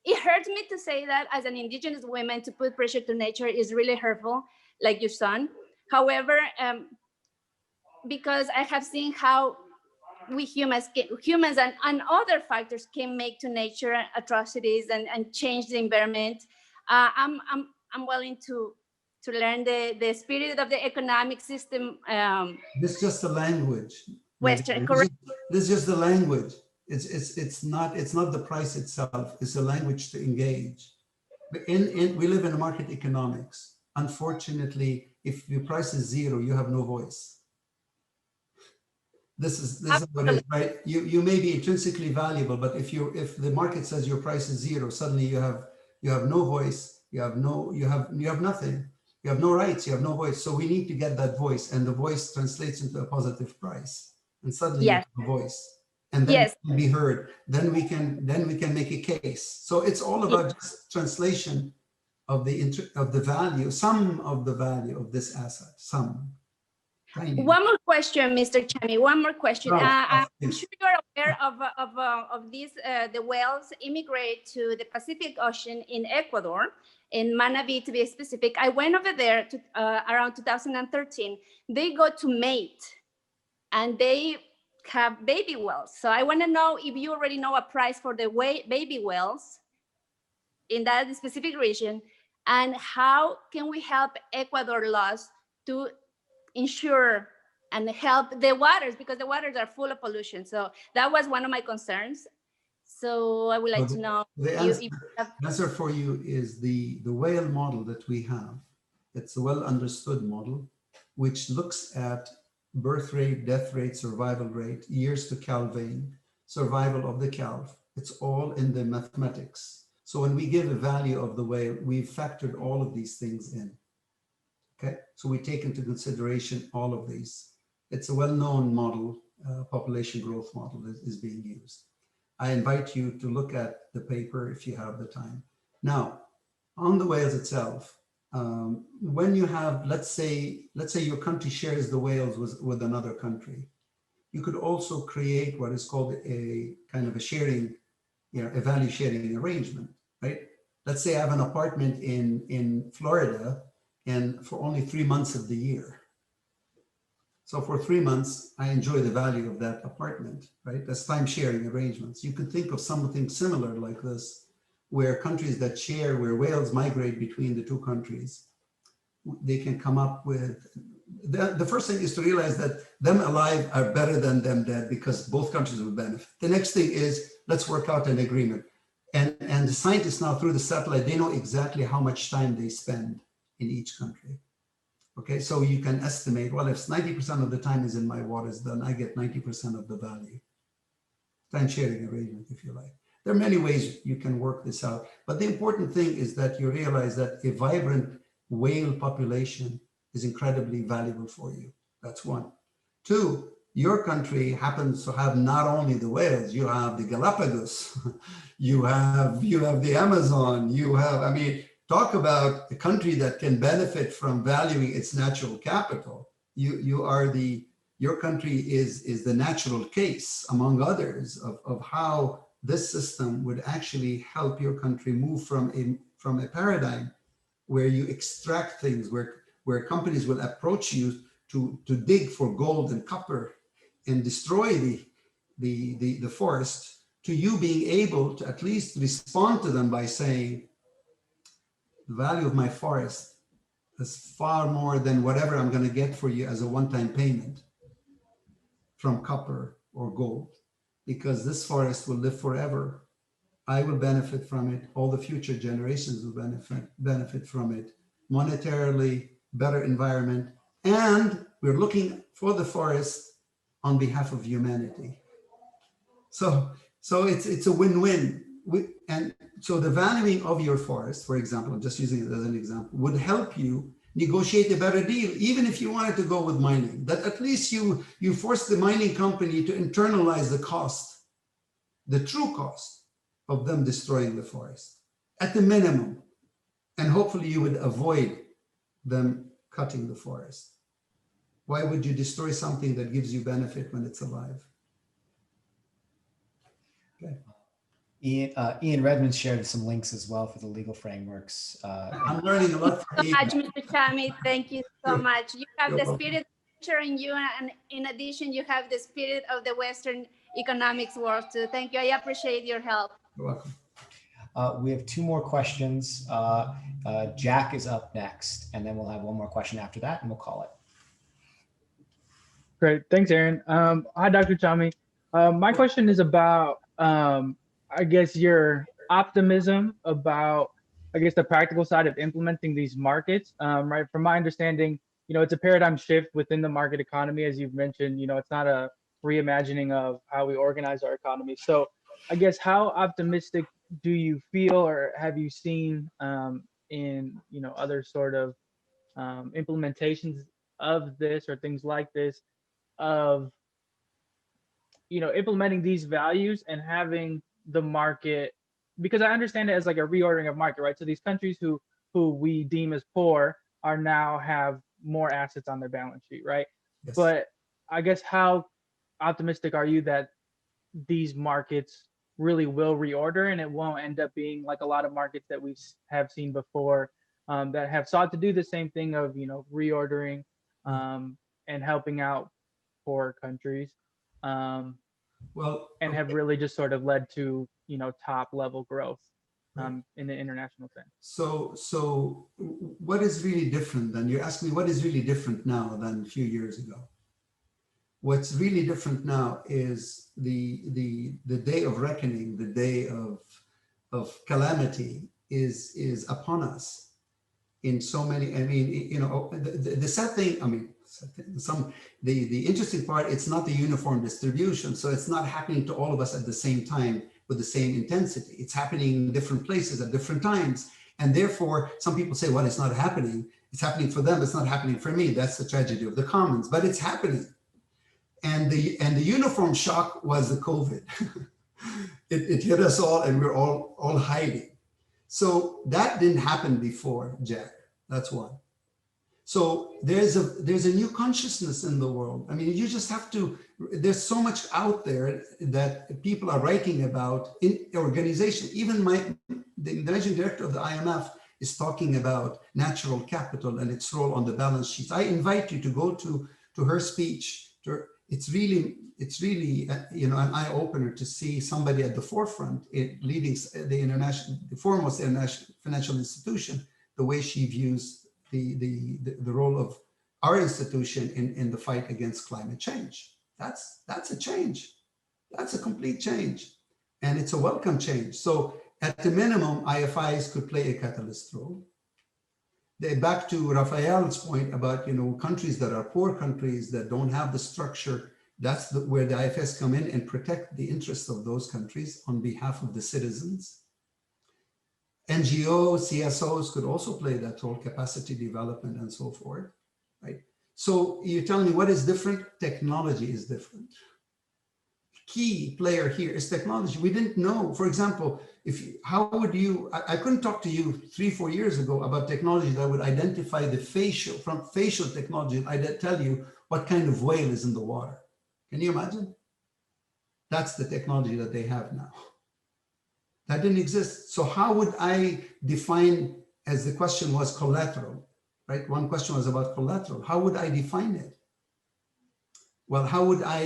it hurts me to say that, as an indigenous woman, to put pressure to nature is really hurtful, like your son. However, because I have seen how we humans and other factors can make to nature atrocities and change the environment, I'm willing to learn the spirit of the economic system. This is just the language. Western, correct. This is just the language. It's not the price itself. It's a language to engage. We live in market economics. Unfortunately, if your price is zero, you have no voice. This is what it is, right? You may be intrinsically valuable, but if the market says your price is zero, suddenly you have no voice, you have nothing, you have no rights, you have no voice. So we need to get that voice, and the voice translates into a positive price, and suddenly you Yes. have a voice, and then Yes. it can be heard. Then we can make a case. So it's all about just translation of the value, some of the value of this asset, some. Tiny. One more question, Mr. Chami. One more question. Oh, I'm please. sure you're aware of these. The whales immigrate to the Pacific Ocean in Ecuador, in Manabí to be specific. I went over there to, around 2013. They go to mate, and they have baby whales. So I want to know if you already know a price for the baby whales in that specific region, and how can we help Ecuador laws to ensure and help the waters, because the waters are full of pollution. So that was one of my concerns. So I would like to know The if you have. answer for you is the whale model that we have. It's a well understood model, which looks at birth rate, death rate, survival rate, years to calving, survival of the calf. It's all in the mathematics. So when we give a value of the whale, we've factored all of these things in. Okay, so we take into consideration all of these. It's a well-known model, population growth model that is being used. I invite you to look at the paper if you have the time. Now, on the whales itself, when you have, let's say your country shares the whales with another country, you could also create what is called a kind of a sharing, a value sharing arrangement, right? Let's say I have an apartment in Florida, and for only 3 months of the year. So for 3 months, I enjoy the value of that apartment, right? That's time sharing arrangements. You could think of something similar like this, where countries that share, where whales migrate between the two countries, they can come up with, the first thing is to realize that them alive are better than them dead, because both countries will benefit. The next thing is, let's work out an agreement. And the scientists now, through the satellite, they know exactly how much time they spend in each country. Okay, so you can estimate, well, if 90% of the time is in my waters, then I get 90% of the value. Time sharing arrangement, if you like. There are many ways you can work this out, but the important thing is that you realize that a vibrant whale population is incredibly valuable for you. That's one. Two, your country happens to have not only the whales, you have the Galapagos, you have the Amazon, you have, I mean, talk about a country that can benefit from valuing its natural capital. Your country is the natural case, among others, of how this system would actually help your country move from a paradigm where you extract things, where companies will approach you to dig for gold and copper and destroy the forest, to you being able to at least respond to them by saying, the value of my forest is far more than whatever I'm going to get for you as a one-time payment from copper or gold, because this forest will live forever. I will benefit from it. All the future generations will benefit from it. Monetarily, better environment. And we're looking for the forest on behalf of humanity. So it's a win-win. And so the valuing of your forest, for example, I'm just using it as an example, would help you negotiate a better deal, even if you wanted to go with mining, that at least you force the mining company to internalize the cost, the true cost of them destroying the forest at the minimum. And hopefully you would avoid them cutting the forest. Why would you destroy something that gives you benefit when it's alive? Okay. Ian Redmond shared some links as well for the legal frameworks. I'm learning a lot from So you. much, Mr. Chami. Thank you so much. You have You're the welcome. spirit in you, and in addition, you have the spirit of the Western economics world too. Thank you. I appreciate your help. You're welcome. We have 2 more questions. Jack is up next, and then we'll have 1 more question after that, and we'll call it. Great. Thanks, Aaron. Hi, Dr. Chami. My question is about, I guess, your optimism about, I guess, the practical side of implementing these markets, right? From my understanding, it's a paradigm shift within the market economy, as you've mentioned. It's not a reimagining of how we organize our economy. So I guess how optimistic do you feel, or have you seen in other sort of implementations of this or things like this, of implementing these values and having the market, because I understand it as like a reordering of market, right? So these countries who we deem as poor are now have more assets on their balance sheet, right? Yes. But I guess how optimistic are you that these markets really will reorder and it won't end up being like a lot of markets that we have seen before, that have sought to do the same thing of reordering and helping out poor countries, Well, and have really just sort of led to top level growth Right. in the international sense. so what is really different then? You ask me what is really different now than a few years ago. What's really different now is the day of reckoning, the day of calamity is upon us in so many. I mean, the sad thing. I mean, the interesting part. It's not the uniform distribution, so it's not happening to all of us at the same time with the same intensity. It's happening in different places at different times, and therefore, some people say, "Well, it's not happening. It's happening for them. It's not happening for me." That's the tragedy of the commons, but it's happening. And the uniform shock was the COVID. it hit us all, and we're all hiding. So that didn't happen before, Jack. That's one. So there's a new consciousness in the world. I mean, you just have to. There's so much out there that people are writing about in organization. Even the managing director of the IMF is talking about natural capital and its role on the balance sheet. I invite you to go to her speech. It's really an eye opener to see somebody at the forefront leading the foremost international financial institution, the way she views the role of our institution in the fight against climate change. That's a change. That's a complete change, and it's a welcome change. So at the minimum, IFIs could play a catalyst role. Back to Raphael's point about countries that are poor countries that don't have the structure, that's where the IFS come in and protect the interests of those countries on behalf of the citizens. NGOs, CSOs could also play that role, capacity development and so forth, right? So you're telling me what is different? Technology is different. Key player here is technology. We didn't know, for example, I couldn't talk to you 3-4 years ago about technology that would identify the facial technology. I'd tell you what kind of whale is in the water. Can you imagine? That's the technology that they have now. That didn't exist. So how would I define, as the question was, collateral, right? One question was about collateral. How would I define it? Well, how would I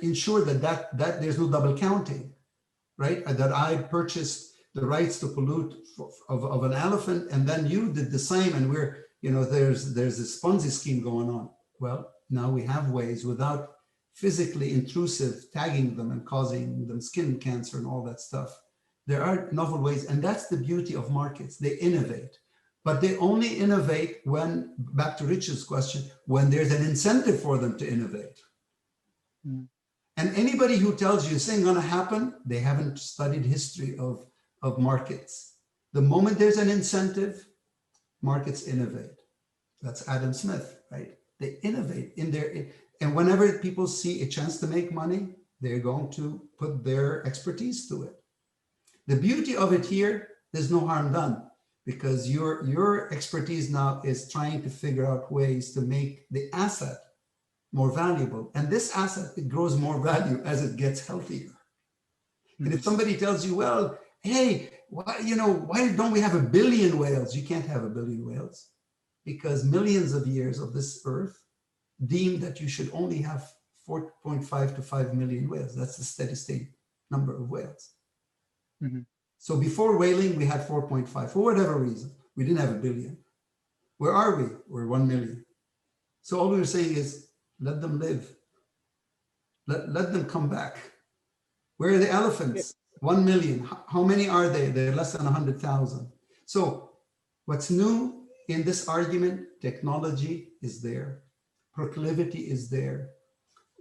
ensure that there's no double counting, right? That I purchased the rights to pollute of an elephant, and then you did the same, and there's this Ponzi scheme going on. Well, now we have ways without physically intrusive tagging them and causing them skin cancer and all that stuff. There are novel ways, and that's the beauty of markets. They innovate, but they only innovate when, back to Richard's question, when there's an incentive for them to innovate. Mm. And anybody who tells you this ain't gonna happen, they haven't studied history of markets. The moment there's an incentive, markets innovate. That's Adam Smith, right? They innovate and whenever people see a chance to make money, they're going to put their expertise to it. The beauty of it here, there's no harm done, because your expertise now is trying to figure out ways to make the asset more valuable. And this asset, it grows more value as it gets healthier. Mm-hmm. And if somebody tells you, well, hey, why don't we have 1 billion whales? You can't have 1 billion whales, because millions of years of this earth deem that you should only have 4.5 to 5 million whales. That's the steady state number of whales. Mm-hmm. So before whaling, we had 4.5 for whatever reason. We didn't have 1 billion. Where are we? We're 1 million. So all we were saying is, let them live. Let them come back. Where are the elephants? 1 million. How many are they? They're less than 100,000. So what's new in this argument, technology is there, proclivity is there.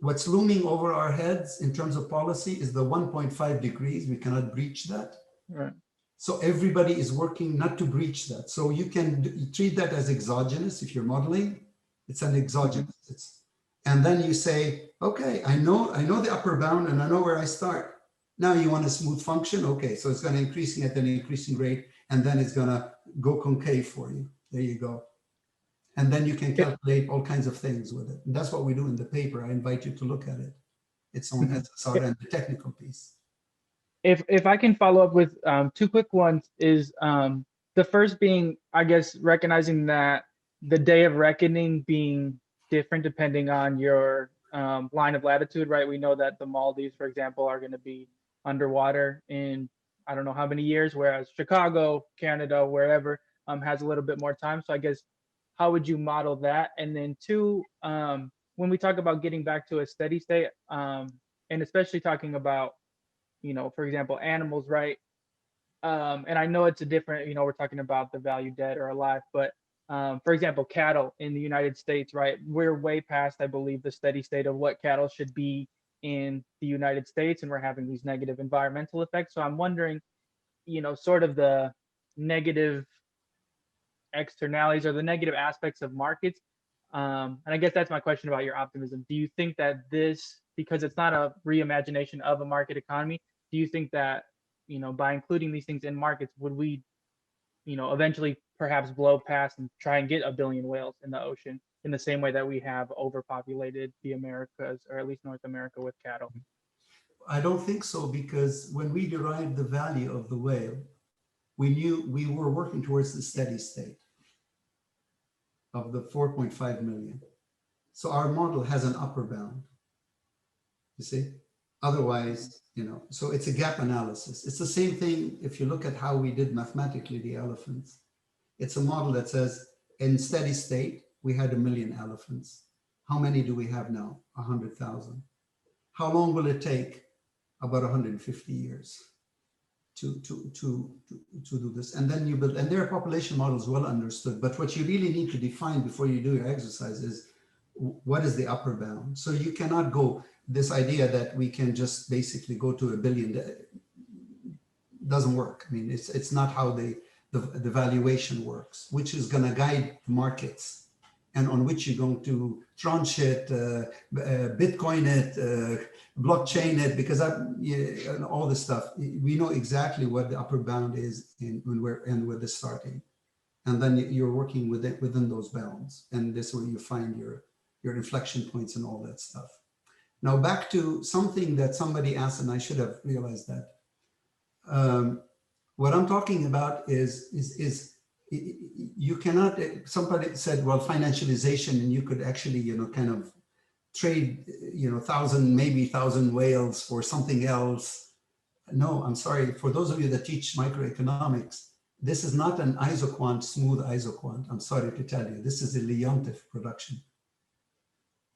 What's looming over our heads in terms of policy is the 1.5 degrees. We cannot breach that. Right. So everybody is working not to breach that. So you can treat that as exogenous. If you're modeling, it's an exogenous. And then you say, okay, I know the upper bound and I know where I start. Now you want a smooth function. Okay, so it's going to increasing at an increasing rate, and then it's going to go concave for you. There you go. And then you can calculate all kinds of things with it. And that's what we do in the paper. I invite you to look at it. It's on SSR and the technical piece. If I can follow up with two quick ones, is the first being, I guess, recognizing that the day of reckoning being different depending on your line of latitude, right? We know that the Maldives, for example, are going to be underwater in I don't know how many years, whereas Chicago, Canada, wherever has a little bit more time. So I guess, how would you model that? And then two, when we talk about getting back to a steady state, and especially talking about, for example, animals, right? And I know it's a different, we're talking about the value dead or alive, but for example, cattle in the United States, right? We're way past, I believe, the steady state of what cattle should be in the United States, and we're having these negative environmental effects. So I'm wondering, sort of the negative externalities or the negative aspects of markets. And I guess that's my question about your optimism. Do you think that this, because it's not a reimagination of a market economy, do you think that, by including these things in markets, would we, eventually perhaps blow past and try and get 1 billion whales in the ocean in the same way that we have overpopulated the Americas, or at least North America, with cattle? I don't think so, because when we derived the value of the whale, we knew we were working towards the steady state of the 4.5 million. So our model has an upper bound, you see? Otherwise, so it's a gap analysis. It's the same thing if you look at how we did mathematically the elephants. It's a model that says in steady state, we had 1 million elephants. How many do we have now? 100,000. How long will it take? About 150 years to do this. And then you build, and there are population models well understood, but what you really need to define before you do your exercise is what is the upper bound? So you cannot go, this idea that we can just basically go to 1 billion doesn't work. I mean, it's not how the valuation works, which is going to guide markets and on which you're going to tranche it, Bitcoin it, blockchain it, because and all this stuff. We know exactly what the upper bound is and where the starting. And then you're working within those bounds. And this is where you find your inflection points and all that stuff. Now back to something that somebody asked, and I should have realized that. What I'm talking about is you cannot, somebody said, well, financialization, and you could actually, kind of trade, 1,000, maybe 1,000 whales for something else. No, I'm sorry. For those of you that teach microeconomics, this is not an isoquant, smooth isoquant. I'm sorry to tell you, this is a Leontief production.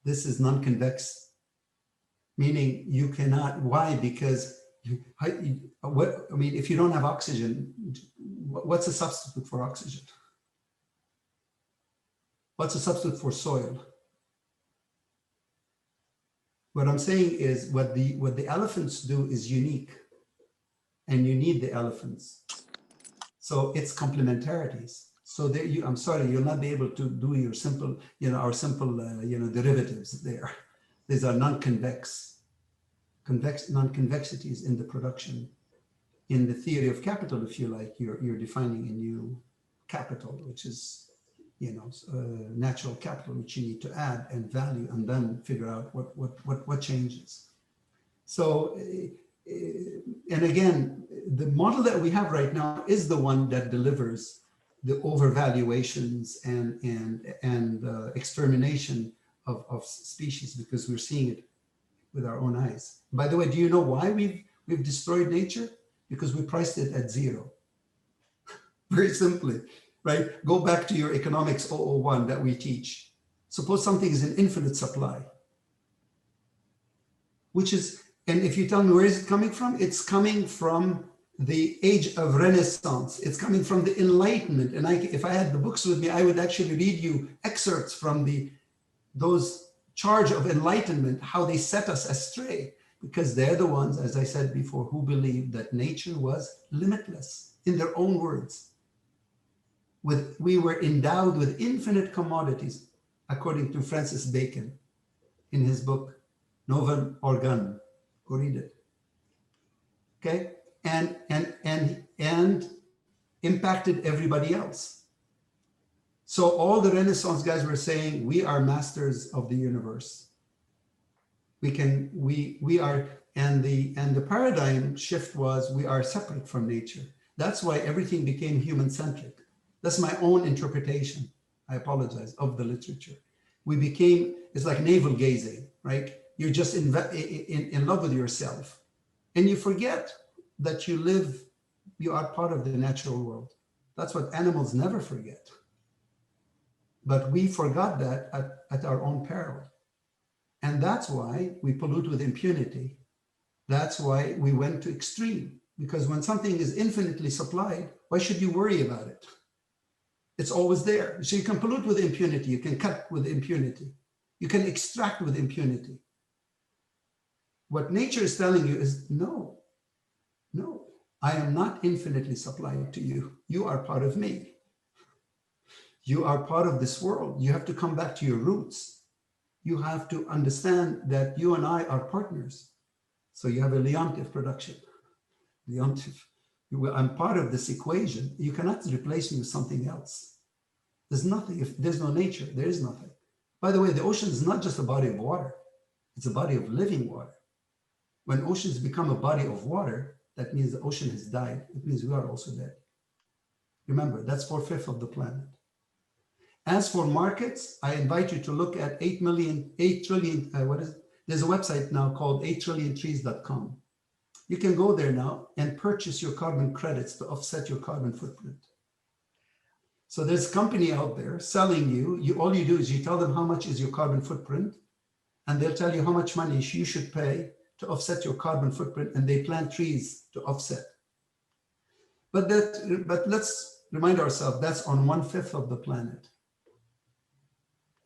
This is non-convex, meaning you cannot, why? Because if you don't have oxygen, what's a substitute for oxygen? What's a substitute for soil? What I'm saying is what the elephants do is unique, and you need the elephants. So it's complementarities. So there I'm sorry, you'll not be able to do your simple, our simple, derivatives there. These are non-convex. Non-convexities in the production. In the theory of capital, if you like, you're defining a new capital, which is, natural capital, which you need to add and value, and then figure out what changes. So, and again, the model that we have right now is the one that delivers the overvaluations and extermination of species, because we're seeing it with our own eyes. By the way, do you know why we've destroyed nature? Because we priced it at zero. Very simply, right? Go back to your economics 001 that we teach. Suppose something is an infinite supply, which is, and if you tell me where is it coming from? It's coming from the age of Renaissance. It's coming from the Enlightenment. And if I had the books with me, I would actually read you excerpts from those charge of enlightenment, how they set us astray, because they're the ones, as I said before, who believed that nature was limitless, in their own words. We were endowed with infinite commodities, according to Francis Bacon in his book, Novum Organum. Go read it. Okay? And impacted everybody else. So all the Renaissance guys were saying, we are masters of the universe. We are, and the paradigm shift was, we are separate from nature. That's why everything became human-centric. That's my own interpretation, I apologize, of the literature. We became, it's like navel gazing, right? You're just in love with yourself. And you forget that you are part of the natural world. That's what animals never forget. But we forgot that at our own peril. And that's why we pollute with impunity. That's why we went to extreme. Because when something is infinitely supplied, why should you worry about it? It's always there. So you can pollute with impunity. You can cut with impunity. You can extract with impunity. What nature is telling you is, no, I am not infinitely supplied to you. You are part of me. You are part of this world. You have to come back to your roots. You have to understand that you and I are partners. So you have a Leontief production. Leontief. I'm part of this equation. You cannot replace me with something else. There's nothing. If there's no nature, there is nothing. By the way, the ocean is not just a body of water. It's a body of living water. When oceans become a body of water, that means the ocean has died. It means we are also dead. Remember, that's 4/5 of the planet. As for markets, I invite you to look at 8 trillion, there's a website now called 8trillion-trees.com. You can go there now and purchase your carbon credits to offset your carbon footprint. So there's a company out there selling all you do is you tell them how much is your carbon footprint, and they'll tell you how much money you should pay to offset your carbon footprint, and they plant trees to offset. But let's remind ourselves, that's on 1/5 of the planet.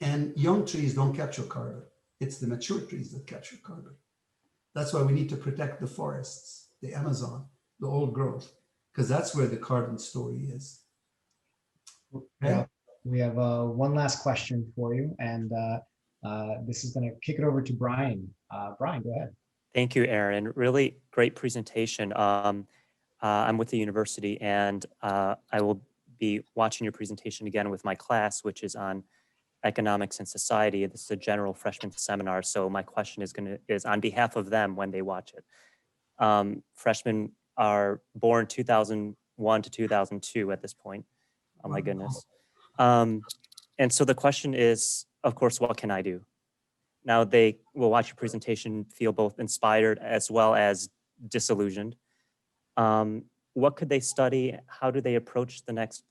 And young trees don't capture carbon. It's the mature trees that capture carbon. That's why we need to protect the forests, the Amazon, the old growth, because that's where the carbon story is. Okay? Yeah, we have one last question for you, and this is going to kick it over to Brian. Brian, go ahead. Thank you, Aaron. Really great presentation. I'm with the university, and I will be watching your presentation again with my class, which is on economics and society. This is a general freshman seminar, so my question is on behalf of them when they watch it. Freshmen are born 2001 to 2002 at this point. Oh my goodness. And so the question is, of course, what can I do? Now they will watch your presentation, feel both inspired as well as disillusioned. What could they study? How do they approach the next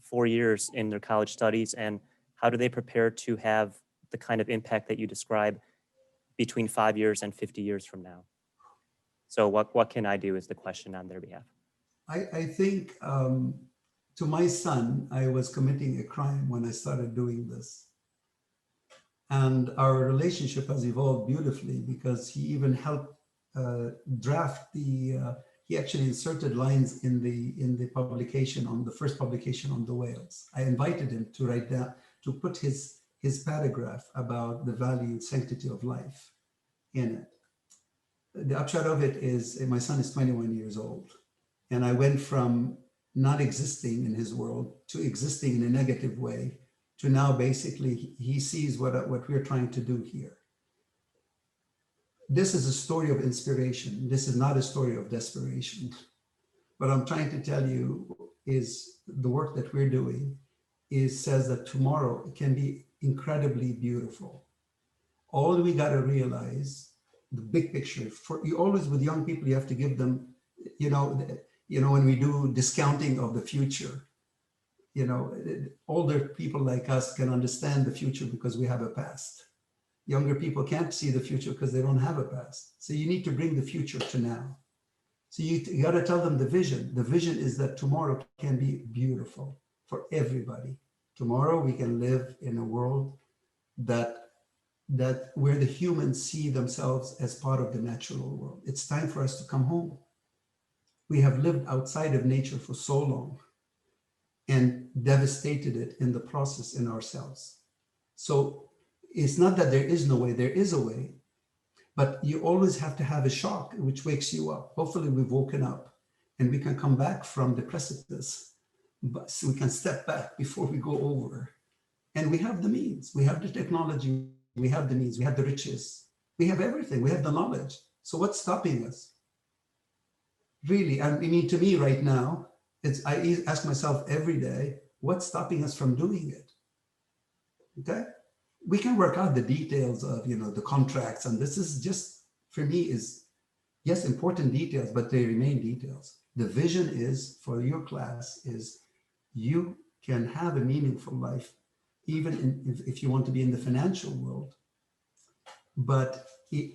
4 years in their college studies? And how do they prepare to have the kind of impact that you describe between 5 years and 50 years from now? So what can I do is the question on their behalf. I think to my son, I was committing a crime when I started doing this. And our relationship has evolved beautifully because he even helped draft he actually inserted lines in the publication, on the first publication on the whales. I invited him to write down, to put his paragraph about the value and sanctity of life in it. The upshot of it is my son is 21 years old. And I went from not existing in his world to existing in a negative way to now basically he sees what we're trying to do here. This is a story of inspiration. This is not a story of desperation. What I'm trying to tell you is the work that we're doing says that tomorrow can be incredibly beautiful. All we got to realize, the big picture, you always with young people, you have to give them, when we do discounting of the future, older people like us can understand the future because we have a past. Younger people can't see the future because they don't have a past. So you need to bring the future to now. So you got to tell them the vision. The vision is that tomorrow can be beautiful for everybody. Tomorrow we can live in a world that where the humans see themselves as part of the natural world. It's time for us to come home. We have lived outside of nature for so long and devastated it in the process in ourselves. So it's not that there is no way, there is a way, but you always have to have a shock which wakes you up. Hopefully we've woken up and we can come back from the precipice, but so we can step back before we go over. And we have the means, we have the technology, we have the means, we have the riches, we have everything, we have the knowledge. So what's stopping us? Really, I mean, to me right now, I ask myself every day, what's stopping us from doing it? Okay, we can work out the details of, the contracts, and this is just, for me, is, yes, important details, but they remain details. The vision is, for your class, is you can have a meaningful life, even if you want to be in the financial world. But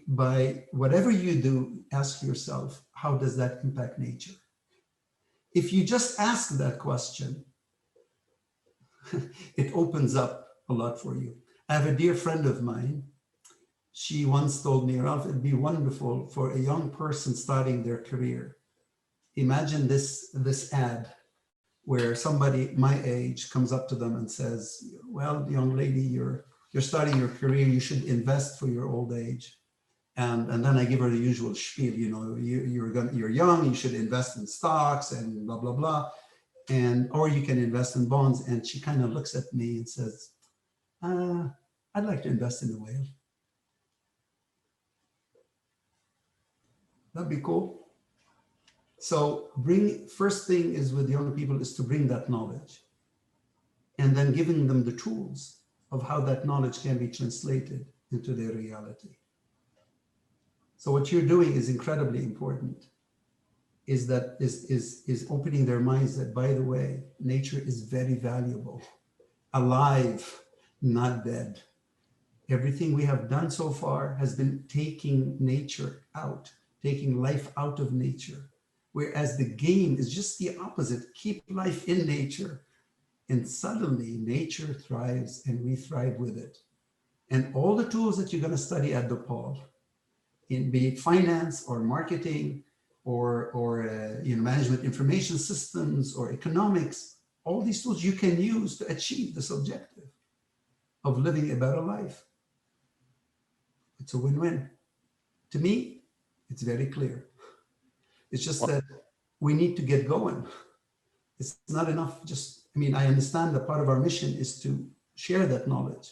by whatever you do, ask yourself, how does that impact nature? If you just ask that question, it opens up a lot for you. I have a dear friend of mine. She once told me, Ralph, it'd be wonderful for a young person starting their career. Imagine this ad where somebody my age comes up to them and says, well, young lady, you're starting your career, you should invest for your old age. And then I give her the usual spiel, you're young, you should invest in stocks and blah, blah, blah. Or you can invest in bonds. And she kind of looks at me and says, I'd like to invest in a whale. That'd be cool. So first thing is with young people is to bring that knowledge and then giving them the tools of how that knowledge can be translated into their reality. So what you're doing is incredibly important, is opening their minds that, by the way, nature is very valuable, alive, not dead. Everything we have done so far has been taking nature out, taking life out of nature, whereas the game is just the opposite. Keep life in nature, and suddenly nature thrives and we thrive with it. And all the tools that you're going to study at DePaul, be it finance or marketing or management information systems or economics, all these tools you can use to achieve this objective of living a better life. It's a win-win. To me, it's very clear. It's just that we need to get going. It's not enough I understand that part of our mission is to share that knowledge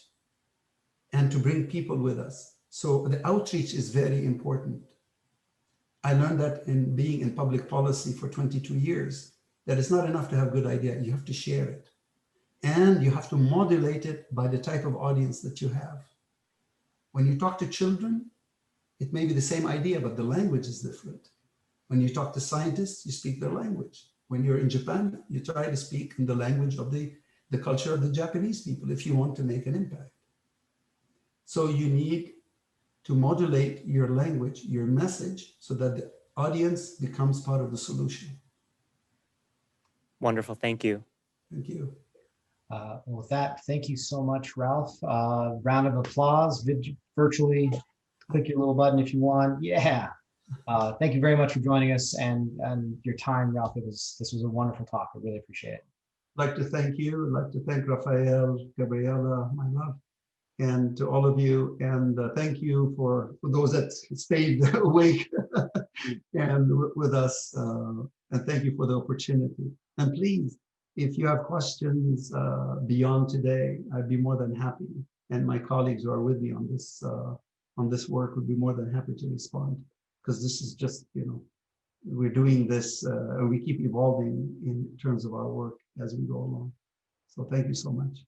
and to bring people with us. So the outreach is very important. I learned that in being in public policy for 22 years, that it's not enough to have a good idea. You have to share it. And you have to modulate it by the type of audience that you have. When you talk to children, it may be the same idea, but the language is different. When you talk to scientists, you speak their language. When you're in Japan, you try to speak in the language of the culture of the Japanese people if you want to make an impact. So you need to modulate your language, your message, so that the audience becomes part of the solution. Wonderful, thank you. Thank you. With that, thank you so much, Ralph. Round of applause, virtually. Click your little button if you want. Yeah. Thank you very much for joining us and your time, Ralph. This was a wonderful talk. I really appreciate it. I'd like to thank you. I'd like to thank Rafael, Gabriela, my love, and to all of you. And thank you for those that stayed awake and with us. And thank you for the opportunity. And please, if you have questions beyond today, I'd be more than happy. And my colleagues who are with me on this work would be more than happy to respond. Because this is just, we're doing this and we keep evolving in terms of our work as we go along. So thank you so much.